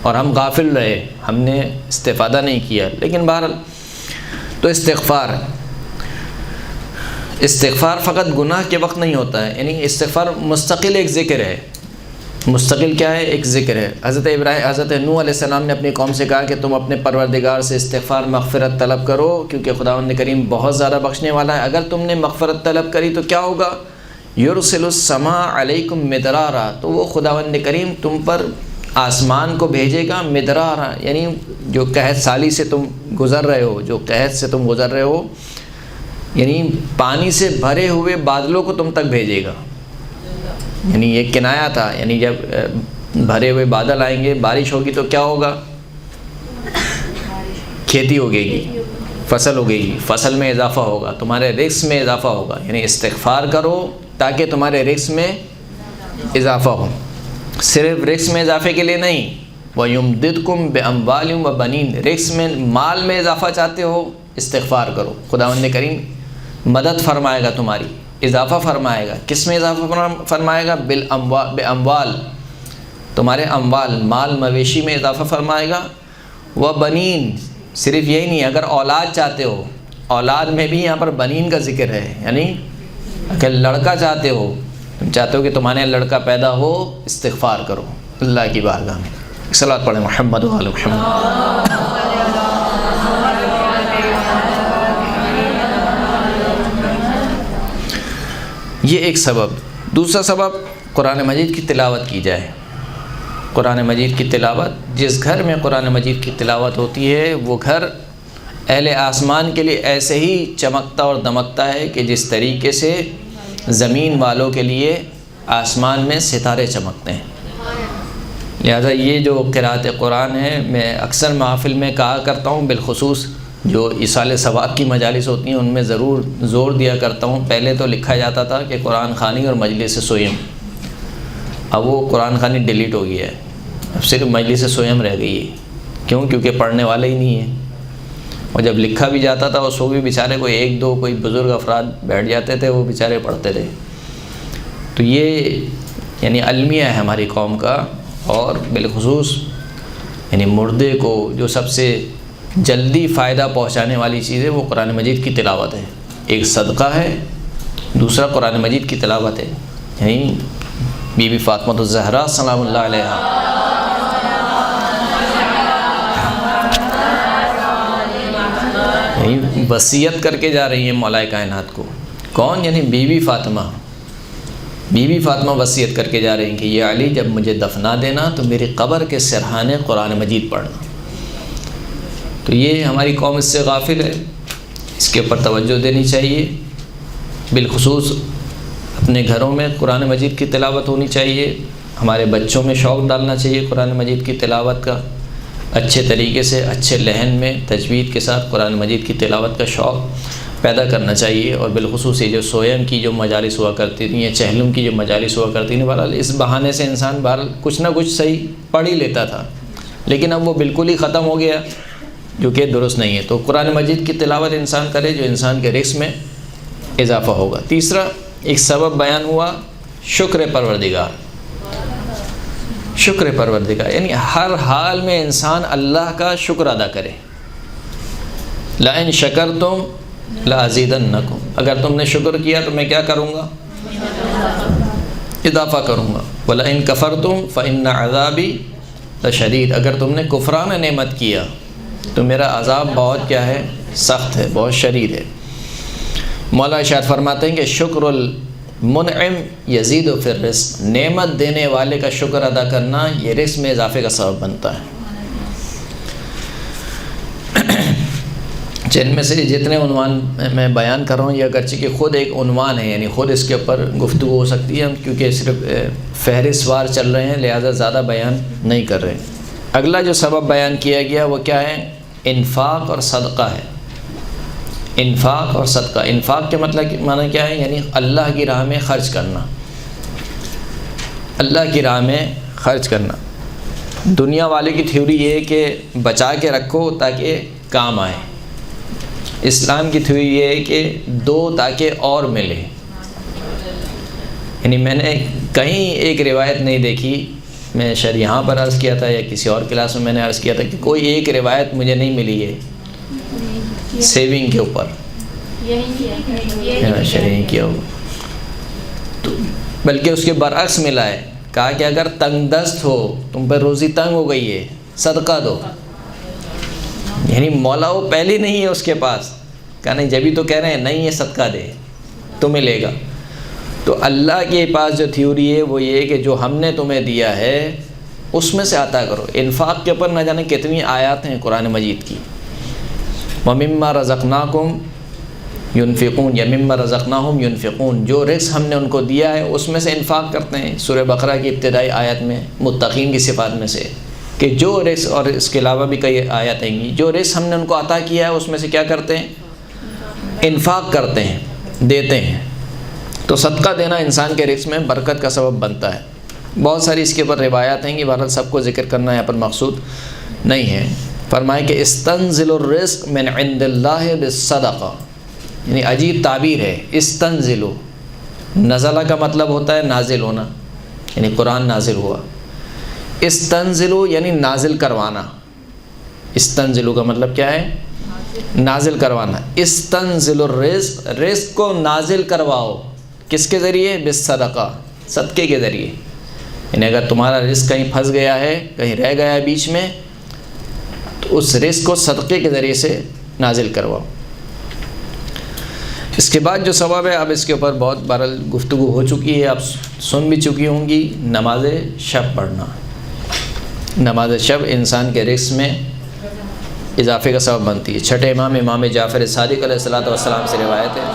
اور ہم غافل رہے، ہم نے استفادہ نہیں کیا۔ لیکن بہرحال تو استغفار فقط گناہ کے وقت نہیں ہوتا ہے، یعنی استغفار مستقل ایک ذکر ہے۔ مستقل کیا ہے؟ ایک ذکر ہے۔ حضرت نوح علیہ السلام نے اپنی قوم سے کہا کہ تم اپنے پروردگار سے استغفار مغفرت طلب کرو، کیونکہ خداوند کریم بہت زیادہ بخشنے والا ہے۔ اگر تم نے مغفرت طلب کری تو کیا ہوگا؟ یرسل السماء علیکم مدرارا، تو وہ خداوند کریم تم پر آسمان کو بھیجے گا مدرارا، یعنی جو قحط سالی سے تم گزر رہے ہو، جو قحط سے تم گزر رہے ہو، یعنی پانی سے بھرے ہوئے بادلوں کو تم تک بھیجے گا۔ یعنی یہ کنایا تھا، یعنی جب بھرے ہوئے بادل آئیں گے، بارش ہوگی تو کیا ہوگا؟ کھیتی ہوگے گی، فصل ہوگے گی، فصل میں اضافہ ہوگا، تمہارے رزق میں اضافہ ہوگا۔ یعنی استغفار کرو تاکہ تمہارے رزق میں اضافہ ہو، صرف رزق میں اضافے کے لیے نہیں۔ وَيُمْدِدْكُمْ بِأَمْوَالٍ وَبَنِينَ، رزق میں، مال میں اضافہ چاہتے ہو، استغفار کرو، خداوند کریم مدد فرمائے گا، تمہاری اضافہ فرمائے گا۔ کس میں اضافہ فرمائے گا؟ بِأَمْوَال، تمہارے اموال، مال مویشی میں اضافہ فرمائے گا۔ وَبَنِينَ، صرف یہی نہیں، اگر اولاد چاہتے ہو، اولاد میں بھی یہاں پر بنین کا ذکر ہے، یعنی اگر لڑکا چاہتے ہو، تم چاہتے ہو کہ تمہارے لڑکا پیدا ہو، استغفار کرو اللہ کی بارگاہ میں۔ صلوات پڑھیں محمد و آل محمد۔ یہ ایک سبب۔ دوسرا سبب، قرآن مجید کی تلاوت کی جائے۔ قرآن مجید کی تلاوت، جس گھر میں قرآن مجید کی تلاوت ہوتی ہے وہ گھر اہل آسمان کے لیے ایسے ہی چمکتا اور دمکتا ہے کہ جس طریقے سے زمین والوں کے لیے آسمان میں ستارے چمکتے ہیں۔ لہذا یہ جو قرأت قرآن ہے، میں اکثر محافل میں کہا کرتا ہوں، بالخصوص جو ایصال ثواب کی مجالس ہوتی ہیں ان میں ضرور زور دیا کرتا ہوں۔ پہلے تو لکھا جاتا تھا کہ قرآن خوانی اور مجلس سوئم، اب وہ قرآن خوانی ڈیلیٹ ہو گیا ہے، اب صرف مجلس سوئم رہ گئی ہے۔ کیوں؟ کیونکہ پڑھنے والے ہی نہیں ہیں، اور جب لکھا بھی جاتا تھا اس کو بھی بیچارے کوئی ایک دو کوئی بزرگ افراد بیٹھ جاتے تھے، وہ بیچارے پڑھتے تھے۔ تو یہ یعنی المیہ ہے ہماری قوم کا، اور بالخصوص یعنی مردے کو جو سب سے جلدی فائدہ پہنچانے والی چیز ہے وہ قرآن مجید کی تلاوت ہے۔ ایک صدقہ ہے، دوسرا قرآن مجید کی تلاوت ہے۔ یعنی بی بی فاطمہ الزہرا سلام اللہ علیہا یعنی وصیت کر کے جا رہی ہیں مولا کائنات کو۔ کون؟ یعنی بی بی فاطمہ وصیت کر کے جا رہی ہیں کہ یہ علی جب مجھے دفنا دینا تو میری قبر کے سرحانے قرآن مجید پڑھنا۔ تو یہ ہماری قوم اس سے غافل ہے، اس کے اوپر توجہ دینی چاہیے۔ بالخصوص اپنے گھروں میں قرآن مجید کی تلاوت ہونی چاہیے، ہمارے بچوں میں شوق ڈالنا چاہیے قرآن مجید کی تلاوت کا، اچھے طریقے سے اچھے لحن میں تجوید کے ساتھ قرآن مجید کی تلاوت کا شوق پیدا کرنا چاہیے۔ اور بالخصوص یہ جو سویم کی جو مجالس ہوا کرتی تھیں یا چہلم کی جو مجالس ہوا کرتی تھیں، بہرحال اس بہانے سے انسان بہرحال کچھ نہ کچھ صحیح پڑھ ہی لیتا تھا، لیکن اب وہ بالکل ہی ختم ہو گیا، جو کہ درست نہیں ہے۔ تو قرآن مجید کی تلاوت انسان کرے جو انسان کے رزق میں اضافہ ہوگا۔ تیسرا ایک سبب بیان ہوا، شکر پروردگار۔ شکر پروردگار یعنی ہر حال میں انسان اللہ کا شکر ادا کرے۔ لَإِن شَكَرْتُمْ لَأَزِيدَنَّكُمْ، اگر تم نے شکر کیا تو میں کیا کروں گا؟ اضافہ کروں گا۔ وَلَئِن كَفَرْتُمْ فَإِنَّ عَذَابِي لَشَدِيدٌ، اگر تم نے کفران نعمت کیا تو میرا عذاب بہت کیا ہے؟ سخت ہے، بہت شدید ہے۔ مولا ارشاد فرماتے ہیں کہ شکر المنعم یزید فی الرزق، نعمت دینے والے کا شکر ادا کرنا یہ رزق میں اضافے کا سبب بنتا ہے۔ جن میں سے جتنے عنوان میں بیان کر رہا ہوں یہ اگرچہ کہ خود ایک عنوان ہے، یعنی خود اس کے اوپر گفتگو ہو سکتی ہے، ہم کیونکہ صرف فہرست وار چل رہے ہیں لہذا زیادہ بیان نہیں کر رہے۔ اگلا جو سبب بیان کیا گیا وہ کیا ہے؟ انفاق اور صدقہ ہے۔ انفاق اور صدقہ، انفاق کے مطلب معنی کیا ہے؟ یعنی اللہ کی راہ میں خرچ کرنا، اللہ کی راہ میں خرچ کرنا۔ دنیا والے کی تھیوری یہ ہے کہ بچا کے رکھو تاکہ کام آئے، اسلام کی تھیوری یہ ہے کہ دو تاکہ اور ملے۔ یعنی میں نے کہیں ایک روایت نہیں دیکھی، میں شاید یہاں پر عرض کیا تھا یا کسی اور کلاس میں نے عرض کیا تھا کہ کوئی ایک روایت مجھے نہیں ملی ہے سیونگ کے اوپر، شرعی کیا ہو، بلکہ اس کے برعکس ملا ہے، کہا کہ اگر تنگ دست ہو، تم پر روزی تنگ ہو گئی ہے، صدقہ دو۔ یعنی مولا وہ پہلی نہیں ہے اس کے پاس، کہا نہیں جبھی تو کہہ رہے ہیں نہیں یہ صدقہ دے تو ملے گا۔ تو اللہ کے پاس جو تھیوری ہے وہ یہ ہے کہ جو ہم نے تمہیں دیا ہے اس میں سے عطا کرو۔ انفاق کے اوپر نہ جانے کتنی آیات ہیں قرآن مجید کی، وَمِمَّا رَزَقْنَاكُمْ يُنْفِقُونَ یا مِمَّا رَزَقْنَاهُمْ يُنْفِقُونَ، جو رزق ہم نے ان کو دیا ہے اس میں سے انفاق کرتے ہیں۔ سورہ بقرہ کی ابتدائی آیت میں متقین کی صفات میں سے کہ جو رزق، اور اس کے علاوہ بھی کئی آیات ہیں گی، جو رزق ہم نے ان کو عطا کیا ہے اس میں سے کیا کرتے ہیں؟ انفاق کرتے ہیں، دیتے ہیں۔ تو صدقہ دینا انسان کے رزق میں برکت کا سبب بنتا ہے۔ بہت ساری اس کے اوپر روایات ہیں کہ بہرحال سب کو ذکر کرنا یہاں پر مقصود نہیں ہے۔ فرمائے کہ استنزل الرزق من عند اللہ بالصدقہ، یعنی عجیب تعبیر ہے، استنزلو، نزلہ کا مطلب ہوتا ہے نازل ہونا، یعنی قرآن نازل ہوا۔ استنزلو یعنی نازل کروانا، استنزلو کا مطلب کیا ہے؟ نازل کروانا۔ استنزل الرزق، رزق کو نازل کرواؤ، کس کے ذریعے؟ بالصدقہ، صدقے کے ذریعے۔ یعنی اگر تمہارا رزق کہیں پھنس گیا ہے، کہیں رہ گیا ہے بیچ میں، تو اس رزق کو صدقے کے ذریعے سے نازل کرواؤ۔ اس کے بعد جو ثواب ہے، اب اس کے اوپر بہت بہرحال گفتگو ہو چکی ہے، اب سن بھی چکی ہوں گی، نماز شب پڑھنا۔ نماز شب انسان کے رزق میں اضافے کا سبب بنتی ہے۔ چھٹے امام، امام جعفر صادق علیہ الصلوۃ والسلام سے روایت ہے،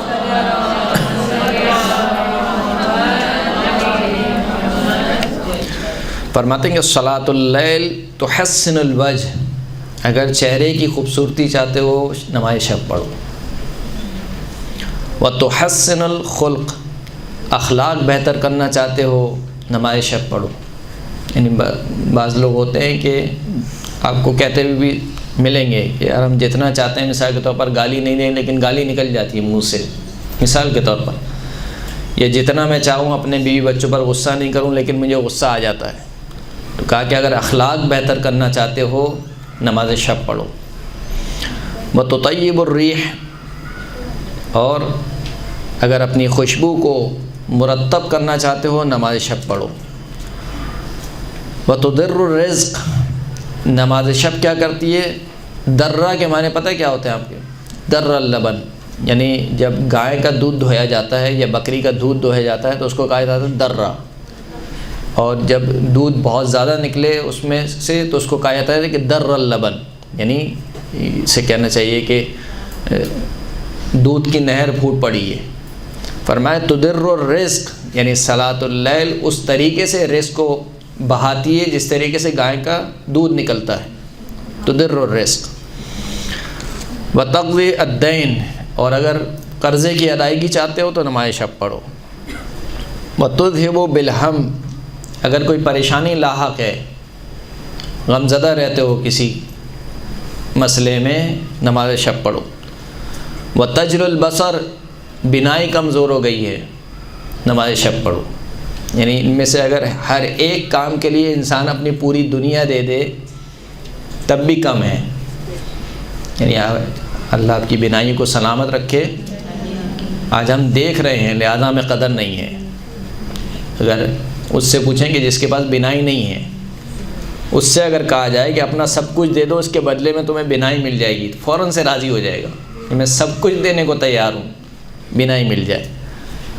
فرماتے ہیں کہ صلاۃ اللیل تحسن الوجہ، اگر چہرے کی خوبصورتی چاہتے ہو نماز شب پڑھو۔ وتحسن الخلق، اخلاق بہتر کرنا چاہتے ہو نماز شب پڑھو۔ یعنی بعض لوگ ہوتے ہیں کہ آپ کو کہتے ہوئے بھی ملیں گے کہ یار ہم جتنا چاہتے ہیں، مثال کے طور پر گالی نہیں دیں لیکن گالی نکل جاتی ہے منہ سے، مثال کے طور پر، یا جتنا میں چاہوں اپنے بیوی بچوں پر غصہ نہیں کروں لیکن مجھے غصہ آ جاتا ہے۔ تو کہا کہ اگر اخلاق بہتر کرنا چاہتے ہو نماز شب پڑھو۔ وتطیب الریح، اور اگر اپنی خوشبو کو مرتب کرنا چاہتے ہو نماز شب پڑھو۔ وتدر الرزق، نماز شب کیا کرتی ہے؟ درہ کے معنی پتہ کیا ہوتے ہیں آپ کے؟ در اللبن، یعنی جب گائے کا دودھ دھویا جاتا ہے یا بکری کا دودھ دھویا جاتا ہے تو اس کو کہا جاتا ہے درہ، اور جب دودھ بہت زیادہ نکلے اس میں سے تو اس کو کہا جاتا ہے کہ در اللبن، یعنی اسے کہنا چاہیے کہ دودھ کی نہر پھوٹ پڑی ہے۔ فرمایا تدر الرزق، یعنی صلاۃ اللیل اس طریقے سے رزق کو بہاتی ہے جس طریقے سے گائے کا دودھ نکلتا ہے، تدر الرزق۔ وتقضی الدین، اور اگر قرضے کی ادائیگی چاہتے ہو تو نماز شب پڑھو۔ وتذہب بالہم، اگر کوئی پریشانی لاحق ہے، غمزدہ رہتے ہو کسی مسئلے میں، نماز شب پڑھو۔ وتجل البصر، بینائی کمزور ہو گئی ہے، نماز شب پڑھو۔ یعنی ان میں سے اگر ہر ایک کام کے لیے انسان اپنی پوری دنیا دے دے تب بھی کم ہے۔ یعنی اللہ آپ کی بینائی کو سلامت رکھے۔ آج ہم دیکھ رہے ہیں لہذا ہمیں قدر نہیں ہے۔ اگر اس سے پوچھیں کہ جس کے پاس بینائی نہیں ہے، اس سے اگر کہا جائے کہ اپنا سب کچھ دے دو اس کے بدلے میں تمہیں بینائی مل جائے گی، فوراً سے راضی ہو جائے گا کہ میں سب کچھ دینے کو تیار ہوں، بینائی مل جائے۔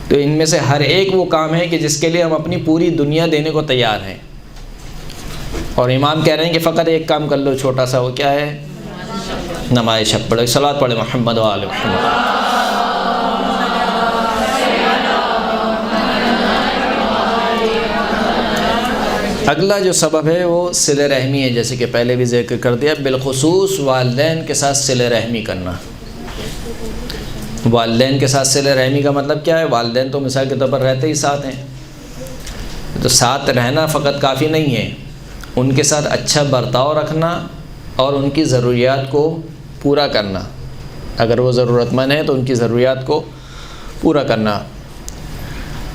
تو ان میں سے ہر ایک وہ کام ہے کہ جس کے لیے ہم اپنی پوری دنیا دینے کو تیار ہیں، اور امام کہہ رہے ہیں کہ فقط ایک کام کر لو چھوٹا سا، وہ کیا ہے؟ نماز شب پڑھو۔ صلوات پڑھے محمد و آل محمد۔ اگلا جو سبب ہے وہ صلہ رحمی ہے، جیسے کہ پہلے بھی ذکر کر دیا، بالخصوص والدین کے ساتھ صلہ رحمی کرنا۔ والدین کے ساتھ صلہ رحمی کا مطلب کیا ہے؟ والدین تو مثال کے طور پر رہتے ہی ساتھ ہیں، تو ساتھ رہنا فقط کافی نہیں ہے، ان کے ساتھ اچھا برتاؤ رکھنا اور ان کی ضروریات کو پورا کرنا. اگر وہ ضرورت مند ہیں تو ان کی ضروریات کو پورا کرنا.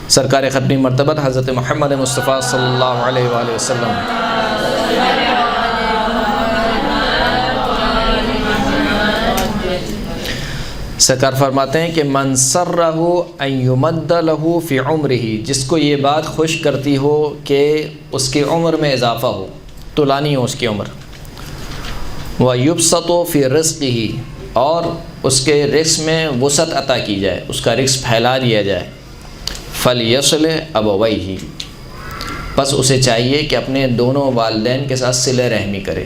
سرکار ختمی مرتبہ حضرت محمد مصطفیٰ صلی اللہ علیہ وآلہ وسلم سرکار فرماتے ہیں کہ من سرہ ان یمد لہ فی عمرہ، جس کو یہ بات خوش کرتی ہو کہ اس کی عمر میں اضافہ ہو، طولانی ہو اس کی عمر. ویبسط فی رزقہ، اور اس کے رزق میں وسعت عطا کی جائے، اس کا رزق پھیلا دیا جائے. فلیصل ابویہ، بس اسے چاہیے کہ اپنے دونوں والدین کے ساتھ صلہ رحمی کرے،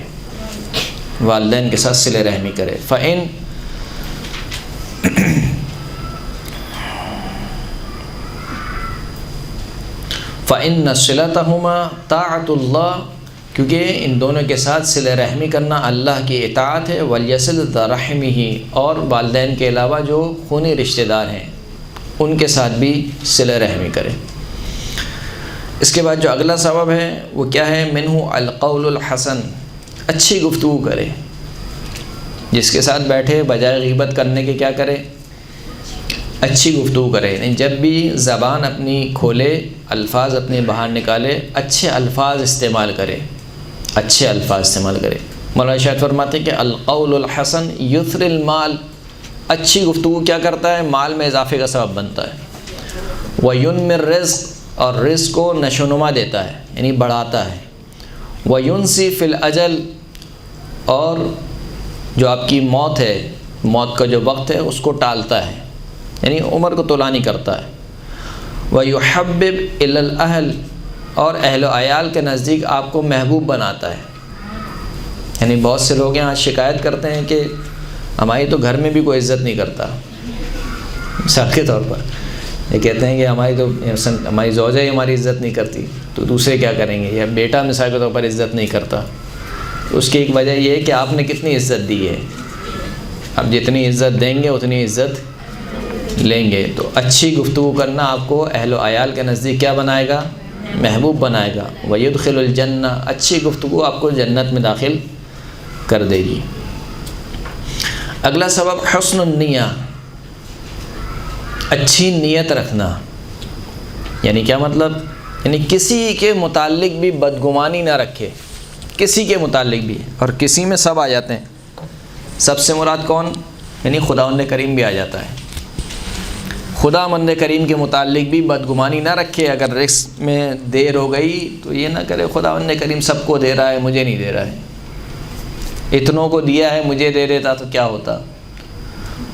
والدین کے ساتھ صلہ رحمی کرے. فَإِنَّ صِلَتَهُمَا طَاعَةُ اللَّهِ، کیونکہ ان دونوں کے ساتھ صلہ رحمی کرنا اللہ کی اطاعت ہے. وَلْيَصِلْ ذَا رَحِمِهِ، اور والدین کے علاوہ جو خونی رشتہ دار ہیں ان کے ساتھ بھی صلہ رحمی کرے. اس کے بعد جو اگلا سبب ہے وہ کیا ہے؟ منہ القول الحسن، اچھی گفتگو کرے. جس کے ساتھ بیٹھے بجائے غیبت کرنے کے کیا کرے؟ اچھی گفتگو کرے. یعنی جب بھی زبان اپنی کھولے، الفاظ اپنے باہر نکالے، اچھے الفاظ استعمال کرے، اچھے الفاظ استعمال کرے. مولانا شاہد فرماتے ہیں کہ القول الحسن یثر المال، اچھی گفتگو کیا کرتا ہے؟ مال میں اضافے کا سبب بنتا ہے. وَيُنْمِ الرِّزْقِ، اور رزق کو نشو و نما دیتا ہے، یعنی بڑھاتا ہے. وَيُنْسِي فِي الْأَجَلِ، اور جو آپ کی موت ہے، موت کا جو وقت ہے اس کو ٹالتا ہے، یعنی عمر کو طولانی کرتا ہے. وَيُحَبِّبْ إِلَى الْأَهْلِ، اور اہل و عیال کے نزدیک آپ کو محبوب بناتا ہے. یعنی بہت سے لوگ یہاں شکایت کرتے ہیں کہ ہماری تو گھر میں بھی کوئی عزت نہیں کرتا. مثال کے طور پر یہ کہتے ہیں کہ ہماری زوجہ ہی ہماری عزت نہیں کرتی تو دوسرے کیا کریں گے، یا بیٹا مثال کے طور پر عزت نہیں کرتا. اس کی ایک وجہ یہ ہے کہ آپ نے کتنی عزت دی ہے. اب جتنی عزت دیں گے اتنی عزت لیں گے. تو اچھی گفتگو کرنا آپ کو اہل و عیال کے نزدیک کیا بنائے گا؟ محبوب بنائے گا. وَيُدْخِلُ الْجَنَّةَ، اچھی گفتگو آپ کو جنت میں داخل کر دے گی. اگلا سبب حسن النیہ، اچھی نیت رکھنا. یعنی کیا مطلب؟ یعنی کسی کے متعلق بھی بدگمانی نہ رکھے، کسی کے متعلق بھی. اور کسی میں سب آ جاتے ہیں. سب سے مراد کون؟ یعنی خداوند کریم بھی آ جاتا ہے. خداوند کریم کے متعلق بھی بدگمانی نہ رکھے. اگر رزق میں دیر ہو گئی تو یہ نہ کرے خداوند کریم سب کو دے رہا ہے، مجھے نہیں دے رہا ہے. اتنوں کو دیا ہے، مجھے دے دیتا تو کیا ہوتا.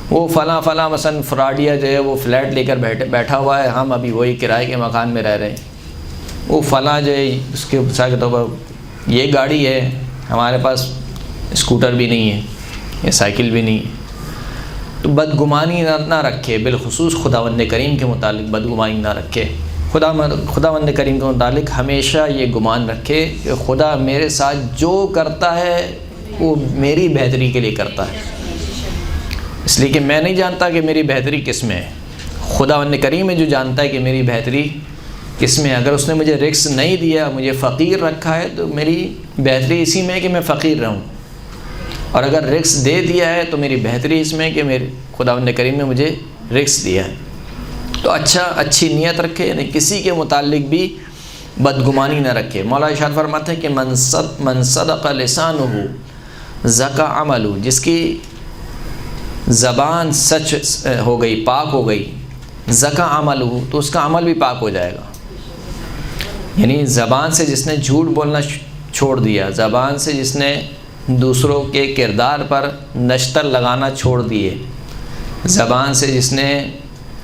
وہ فلاں مثلا فراڈیا جو ہے وہ فلیٹ لے کر بیٹھا ہوا ہے، ہم ابھی وہی کرائے کے مکان میں رہ رہے ہیں. وہ فلاں جو ہے اس کے مثال کے طور پر یہ گاڑی ہے، ہمارے پاس اسکوٹر بھی نہیں ہے یا سائیکل بھی نہیں ہے. تو بدگمانی نہ رکھے، بالخصوص خداوند کریم کے متعلق بدگمانی نہ رکھے. خداوند کریم کے متعلق ہمیشہ یہ گمان رکھے کہ خدا میرے ساتھ جو کرتا ہے وہ میری بہتری کے لیے کرتا ہے، اس لیے کہ میں نہیں جانتا کہ میری بہتری کس میں ہے. خداوند کریم ہے جو جانتا ہے کہ میری بہتری کس میں ہے. اگر اس نے مجھے رزق نہیں دیا، مجھے فقیر رکھا ہے، تو میری بہتری اسی میں ہے کہ میں فقیر رہوں. اور اگر رزق دے دیا ہے تو میری بہتری اس میں ہے کہ میرے خداوند کریم نے مجھے رزق دیا ہے. تو اچھی نیت رکھے، یعنی کسی کے متعلق بھی بدگمانی نہ رکھے. مولا ارشاد فرماتے ہیں کہ من صدق لسانہ زکا عملہ، جس کی زبان سچ ہو گئی، پاک ہو گئی، زکا عملہ، تو اس کا عمل بھی پاک ہو جائے گا. یعنی زبان سے جس نے جھوٹ بولنا چھوڑ دیا، زبان سے جس نے دوسروں کے کردار پر نشتر لگانا چھوڑ دیے، زبان سے جس نے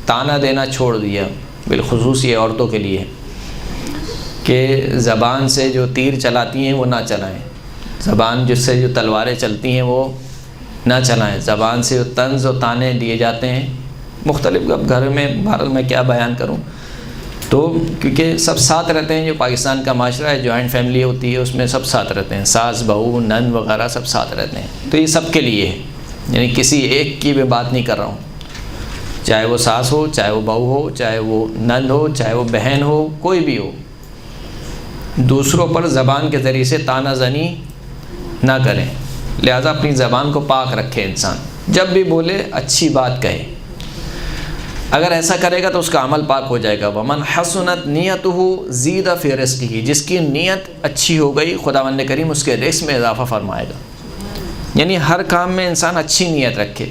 تانا دینا چھوڑ دیا، بالخصوص یہ عورتوں کے لیے کہ زبان سے جو تیر چلاتی ہیں وہ نہ چلائیں، زبان جس سے جو تلواریں چلتی ہیں وہ نہ چلائیں، زبان سے جو طنز و تانے دیے جاتے ہیں مختلف. اب گھر میں بہرحال میں کیا بیان کروں، تو کیونکہ سب ساتھ رہتے ہیں. جو پاکستان کا معاشرہ ہے، جوائنٹ فیملی ہوتی ہے، اس میں سب ساتھ رہتے ہیں، ساس بہو نند وغیرہ سب ساتھ رہتے ہیں. تو یہ سب کے لیے ہے، یعنی کسی ایک کی میں بات نہیں کر رہا ہوں، چاہے وہ ساس ہو، چاہے وہ بہو ہو، چاہے وہ نند ہو، چاہے وہ بہن ہو، کوئی بھی ہو. دوسروں پر زبان کے ذریعے سے طعنہ زنی نہ کریں، لہذا اپنی زبان کو پاک رکھے انسان، جب بھی بولے اچھی بات کہے، اگر ایسا کرے گا تو اس کا عمل پاک ہو جائے گا۔ ومن حسنت نیتہ زید فی رزقہ، جس کی نیت اچھی ہو گئی خداوند کریم اس کے رزق میں اضافہ فرمائے گا۔ یعنی ہر کام میں انسان اچھی نیت رکھے،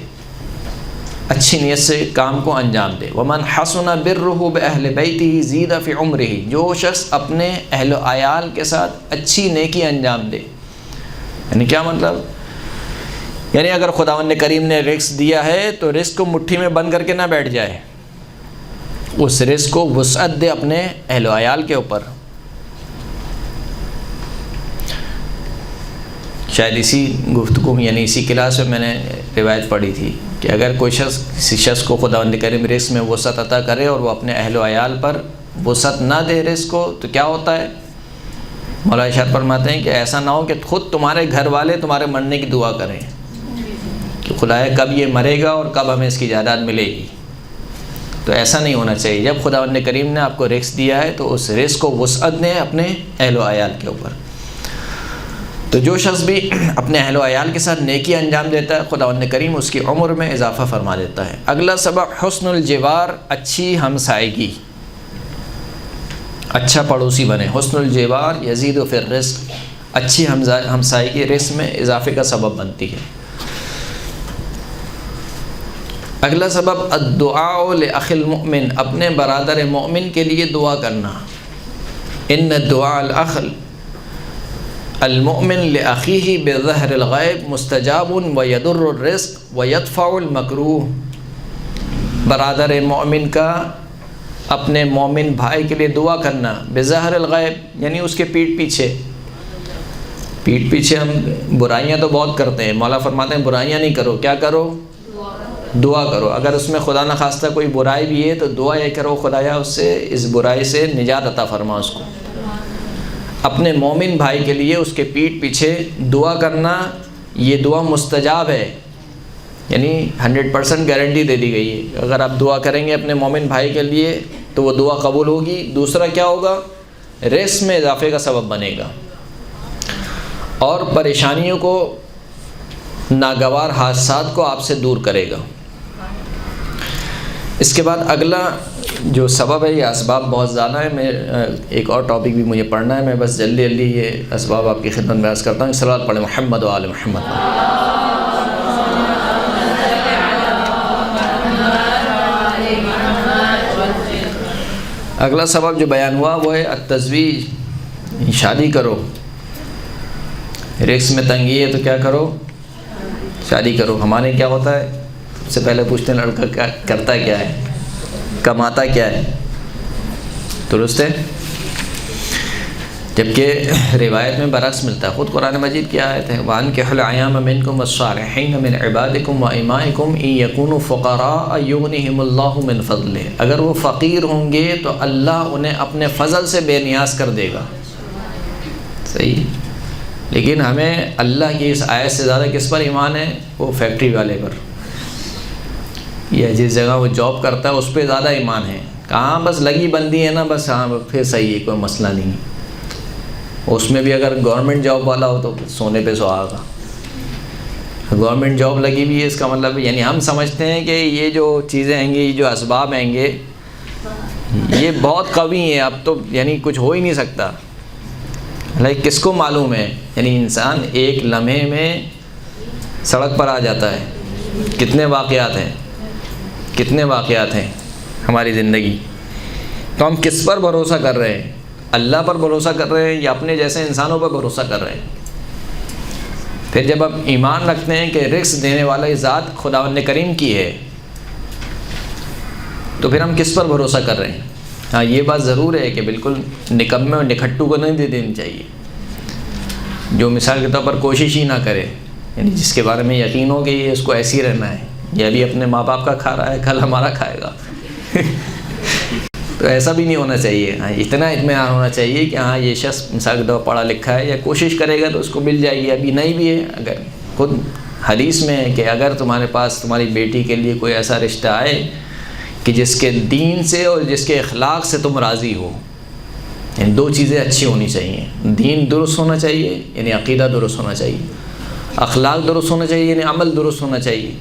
اچھی نیت سے کام کو انجام دے۔ ومن حسن برہ باہل بیتہ زید فی عمرہ، جو شخص اپنے اہل و عیال کے ساتھ اچھی نیکی انجام دے، یعنی کیا مطلب؟ یعنی اگر خداوند کریم نے رزق دیا ہے تو رزق کو مٹھی میں بند کر کے نہ بیٹھ جائے، اس رزق کو وسعت دے اپنے اہل و عیال کے اوپر۔ شاید اسی گفتگو میں یعنی اسی کلاس میں میں نے روایت پڑھی تھی کہ اگر کوئی شخص کسی شخص کو خداوند کریم رزق میں وسعت عطا کرے اور وہ اپنے اہل و عیال پر وسعت نہ دے رزق کو، تو کیا ہوتا ہے؟ مولا ارشاد فرماتے ہیں کہ ایسا نہ ہو کہ خود تمہارے گھر والے تمہارے مرنے کی دعا کریں کہ خدایا کب یہ مرے گا اور کب ہمیں اس کی جائیداد ملے گی۔ تو ایسا نہیں ہونا چاہیے۔ جب خداوند کریم نے آپ کو رزق دیا ہے تو اس رزق کو وسعت دیں اپنے اہل و عیال کے اوپر۔ تو جو شخص بھی اپنے اہل و عیال کے ساتھ نیکی انجام دیتا ہے خداوند کریم اس کی عمر میں اضافہ فرما دیتا ہے۔ اگلا سبق حسن الجوار، اچھی ہمسائیگی، اچھا پڑوسی بنے۔ حسن الجوار یزید فی الرزق، اچھی ہمسائیگی رزق میں اضافے کا سبب بنتی ہے۔ اگلا سبب الدعاء لأخی المؤمن، اپنے برادر مومن کے لیے دعا کرنا۔ ان دعاء الاخ المؤمن لأخیہ بظہر الغیب مستجاب ویضر الرزق ویدفع المکروہ، برادر مومن کا اپنے مومن بھائی کے لیے دعا کرنا بظہر الغیب، یعنی اس کے پیٹھ پیچھے ہم برائیاں تو بہت کرتے ہیں، مولا فرماتے ہیں برائیاں نہیں کرو، کیا کرو؟ دعا کرو۔ اگر اس میں خدا نخواستہ کوئی برائی بھی ہے تو دعا یہ کرو خدایا اس برائی سے نجات عطا فرما اس کو۔ اپنے مومن بھائی کے لیے اس کے پیٹھ پیچھے دعا کرنا، یہ دعا مستجاب ہے، یعنی 100% گارنٹی دے دی گئی ہے۔ اگر آپ دعا کریں گے اپنے مومن بھائی کے لیے تو وہ دعا قبول ہوگی۔ دوسرا کیا ہوگا؟ رزق میں اضافے کا سبب بنے گا اور پریشانیوں کو، ناگوار حادثات کو آپ سے دور کرے گا۔ اس کے بعد اگلا جو سبب ہے، یہ اسباب بہت زیادہ ہے، میں ایک اور ٹاپک بھی مجھے پڑھنا ہے، میں بس جلدی یہ اسباب آپ کی خدمت میں عرض کرتا ہوں۔ صلوات پڑھیں محمد و آل محمد۔ اگلا سبب جو بیان ہوا وہ ہے التزویج، شادی کرو۔ رزق میں تنگی ہے تو کیا کرو؟ شادی کرو۔ ہمارے کیا ہوتا ہے؟ سب سے پہلے پوچھتے ہیں لڑکا کیا کرتا کیا ہے، کماتا کیا ہے، درست ہے؟ جبکہ روایت میں برعکس ملتا ہے، خود قرآن مجید کی آیت ہے وَأَنكِحُوا الْأَيَامَ مِنكُمْ وَالصَّالِحِينَ مِنْ عِبَادِكُمْ وَإِمَائِكُمْ إِن يَكُونُوا فُقَرَاءَ يُغْنِهِمُ اللَّهُ مِنْ فَضْلِهِ، اگر وہ فقیر ہوں گے تو اللہ انہیں اپنے فضل سے بے نیاز کر دے گا۔ صحیح، لیکن ہمیں اللہ کی اس آیت سے زیادہ کس پر ایمان ہے؟ وہ فیکٹری والے پر، یا جس جگہ وہ جاب کرتا ہے اس پہ زیادہ ایمان ہے۔ کہاں بس لگی بندی ہے نا، بس ہاں پھر صحیح ہے، کوئی مسئلہ نہیں۔ اس میں بھی اگر گورنمنٹ جاب والا ہو تو سونے پہ سہاگا۔ گورنمنٹ جاب لگی ہوئی ہے، اس کا مطلب یعنی ہم سمجھتے ہیں کہ یہ جو چیزیں ہیں گی، یہ جو اسباب ہیں گے، یہ بہت قوی ہیں، اب تو یعنی کچھ ہو ہی نہیں سکتا۔ لیکن کس کو معلوم ہے؟ یعنی انسان ایک لمحے میں سڑک پر آ جاتا ہے۔ کتنے واقعات ہیں ہماری زندگی۔ تو ہم کس پر بھروسہ کر رہے ہیں؟ اللہ پر بھروسہ کر رہے ہیں یا اپنے جیسے انسانوں پر بھروسہ کر رہے ہیں؟ پھر جب ہم ایمان رکھتے ہیں کہ رزق دینے والا ذات خداوند کریم کی ہے تو پھر ہم کس پر بھروسہ کر رہے ہیں؟ ہاں یہ بات ضرور ہے کہ بالکل نکمے اور نکھٹو کو نہیں دے دینی چاہیے، جو مثال کے طور پر کوشش ہی نہ کرے، یعنی جس کے بارے میں یقین ہو کہ یہ اس کو ایسے ہی رہنا ہے، یہ ابھی اپنے ماں باپ کا کھا رہا ہے، کل ہمارا کھائے گا۔ تو ایسا بھی نہیں ہونا چاہیے۔ ہاں اتنا اطمینان ہونا چاہیے کہ ہاں یہ شخص مثال کے طور پر پڑھا لکھا ہے، یا کوشش کرے گا تو اس کو مل جائے گی، ابھی نہیں بھی ہے۔ اگر خود حدیث میں ہے کہ اگر تمہارے پاس تمہاری بیٹی کے لیے کوئی ایسا رشتہ آئے کہ جس کے دین سے اور جس کے اخلاق سے تم راضی ہو، یعنی دو چیزیں اچھی ہونی چاہیے، دین درست ہونا چاہیے یعنی عقیدہ درست ہونا چاہیے، اخلاق درست ہونا چاہیے یعنی عمل درست ہونا چاہیے.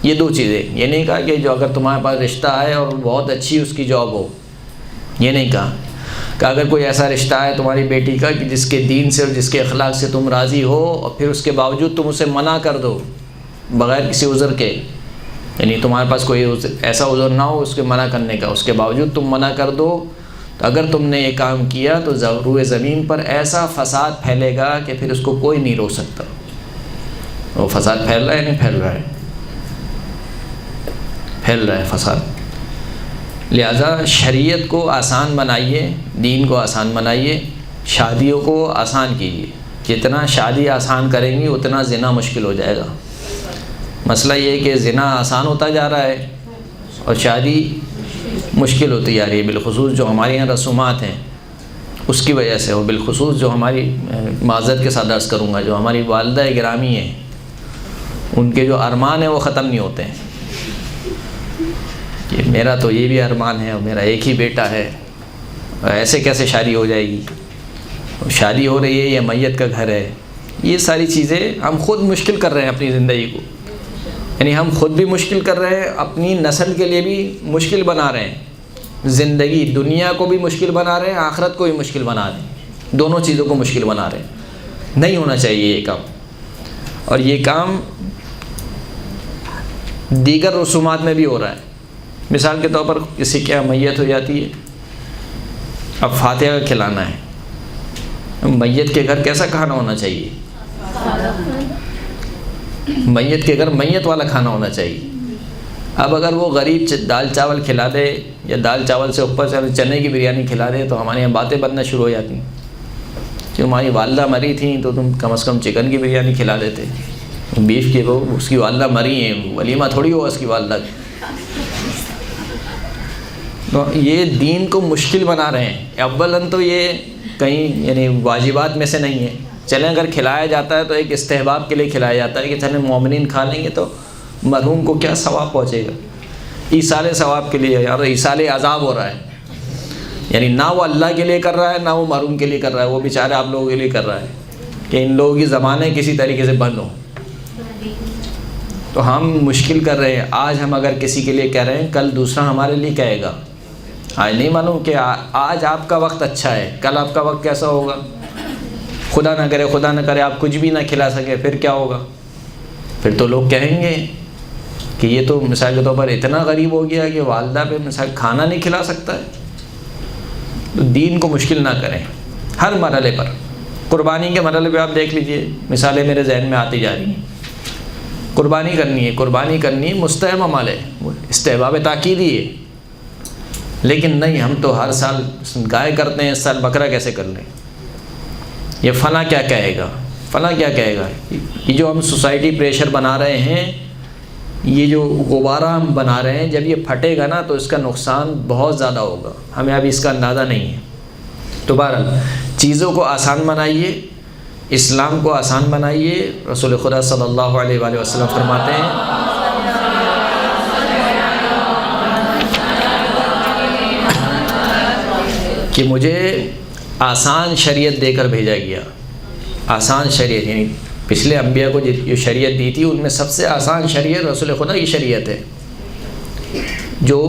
یہ دو چیزیں. یہ نہیں کہا کہ جو اگر تمہارے پاس رشتہ آئے اور بہت اچھی اس کی جاب ہو، یہ نہیں کہا کہ اگر کوئی ایسا رشتہ ہے تمہاری بیٹی کا کہ جس کے دین سے اور جس کے اخلاق سے تم راضی ہو اور پھر اس کے باوجود تم اسے منع کر دو بغیر کسی عذر کے، یعنی تمہارے پاس کوئی ایسا عذر نہ ہو اس کے منع کرنے کا، اس کے باوجود تم منع کر دو، تو اگر تم نے یہ کام کیا تو روئے زمین پر ایسا فساد پھیلے گا کہ پھر اس کو کوئی نہیں روک سکتا. وہ فساد پھیل رہا ہے نہیں پھیل رہا ہے؟ پھیل رہا ہے فساد. لہذا شریعت کو آسان بنائیے، دین کو آسان بنائیے، شادیوں کو آسان کیجیے. جتنا شادی آسان کریں گی اتنا زنا مشکل ہو جائے گا. مسئلہ یہ ہے کہ زنا آسان ہوتا جا رہا ہے اور شادی مشکل ہوتی جا رہی ہے، بالخصوص جو ہمارے یہاں رسومات ہیں اس کی وجہ سے، اور بالخصوص جو ہماری معذرت کے ساتھ عرض کروں گا جو ہماری والدہ گرامی ہیں ان کے جو ارمان ہیں وہ ختم نہیں ہوتے ہیں کہ میرا تو یہ بھی ارمان ہے اور میرا ایک ہی بیٹا ہے، ایسے کیسے شادی ہو جائے گی، شادی ہو رہی ہے یہ میت کا گھر ہے. یہ ساری چیزیں ہم خود مشکل کر رہے ہیں اپنی زندگی کو، یعنی ہم خود بھی مشکل کر رہے ہیں، اپنی نسل کے لیے بھی مشکل بنا رہے ہیں. زندگی دنیا کو بھی مشکل بنا رہے ہیں، آخرت کو بھی مشکل بنا رہے ہیں، دونوں چیزوں کو مشکل بنا رہے ہیں. نہیں ہونا چاہیے یہ کام. اور یہ کام دیگر رسومات میں بھی ہو رہا ہے. مثال کے طور پر کسی کے میت ہو جاتی ہے، اب فاتحہ کھلانا ہے. میت کے گھر کیسا کھانا ہونا چاہیے؟ میت کے گھر میت والا کھانا ہونا چاہیے. اب اگر وہ غریب دال چاول کھلا دے یا دال چاول سے اوپر سے چنے کی بریانی کھلا دے تو ہمارے یہاں باتیں بننا شروع ہو جاتی ہیں کہ ہماری والدہ مری تھیں تو تم کم از کم چکن کی بریانی کھلا دیتے، بیف کے وہ اس کی والدہ مری ہیں، ولیمہ تھوڑی ہوا اس کی والدہ کی. تو یہ دین کو مشکل بنا رہے ہیں. اولاً تو یہ کہیں یعنی واجبات میں سے نہیں ہے. چلیں اگر کھلایا جاتا ہے تو ایک استحباب کے لیے کھلایا جاتا ہے کہ چلیں مومنین کھا لیں گے تو مرحوم کو کیا ثواب پہنچے گا، ایصال ثواب کے لیے. اور ایصال عذاب ہو رہا ہے، یعنی نہ وہ اللہ کے لیے کر رہا ہے نہ وہ مرحوم کے لیے کر رہا ہے، وہ بیچارے آپ لوگوں کے لیے کر رہا ہے کہ ان لوگوں کی زبانیں کسی طریقے سے بند ہوں. تو ہم مشکل کر رہے ہیں. آج ہم اگر کسی کے لیے کہہ رہے ہیں کل دوسرا ہمارے لیے کہے گا. آج نہیں معلوم کہ آج آپ کا وقت اچھا ہے، کل آپ کا وقت کیسا ہوگا. خدا نہ کرے آپ کچھ بھی نہ کھلا سکے، پھر کیا ہوگا؟ پھر تو لوگ کہیں گے کہ یہ تو مثال کے طور پر اتنا غریب ہو گیا کہ والدہ پہ مثال کھانا نہیں کھلا سکتا ہے. تو دین کو مشکل نہ کریں ہر مرحلے پر. قربانی کے مرحلے پہ آپ دیکھ لیجئے، مثالیں میرے ذہن میں آتی جا رہی ہیں. قربانی کرنی ہے مستحب عمل ہے، استحباب تاکیدی ہے. لیکن نہیں، ہم تو ہر سال گائے کرتے ہیں، اس سال بکرا کیسے کر لیں؟ یہ فلاں کیا کہے گا. یہ جو ہم سوسائٹی پریشر بنا رہے ہیں، یہ جو غبارہ ہم بنا رہے ہیں، جب یہ پھٹے گا نا تو اس کا نقصان بہت زیادہ ہوگا. ہمیں ابھی اس کا اندازہ نہیں ہے. تو بہرحال چیزوں کو آسان بنائیے، اسلام کو آسان بنائیے. رسول خدا صلی اللہ علیہ وآلہ وسلم فرماتے ہیں کہ مجھے آسان شریعت دے کر بھیجا گیا. آسان شریعت یعنی پچھلے انبیاء کو جو شریعت دی تھی ان میں سب سے آسان شریعت رسول خدا کی شریعت ہے، جو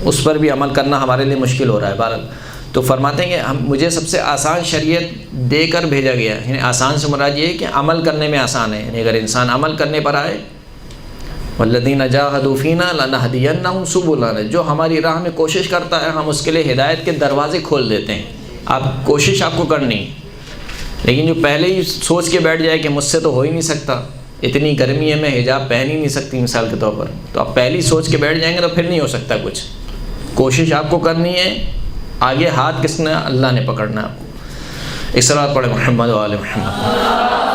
اس پر بھی عمل کرنا ہمارے لیے مشکل ہو رہا ہے. بہرحال تو فرماتے ہیں کہ مجھے سب سے آسان شریعت دے کر بھیجا گیا. یعنی آسان سے مراد یہ ہے کہ عمل کرنے میں آسان ہے. یعنی اگر انسان عمل کرنے پر آئے، والذین جاہدوا فینا لنہدینہم سبلنا، جو ہماری راہ میں کوشش کرتا ہے ہم اس کے لیے ہدایت کے دروازے کھول دیتے ہیں. کوشش آپ کو کرنی ہے. لیکن جو پہلے ہی سوچ کے بیٹھ جائے کہ مجھ سے تو ہو ہی نہیں سکتا، اتنی گرمی ہے میں حجاب پہن ہی نہیں سکتی مثال کے طور پر، تو آپ پہلے ہی سوچ کے بیٹھ جائیں گے تو پھر نہیں ہو سکتا کچھ. کوشش آپ کو کرنی ہے، آگے ہاتھ کس نے؟ اللہ نے پکڑنا ہے آپ کو. اس صلاۃ پڑھے محمد و آل محمد.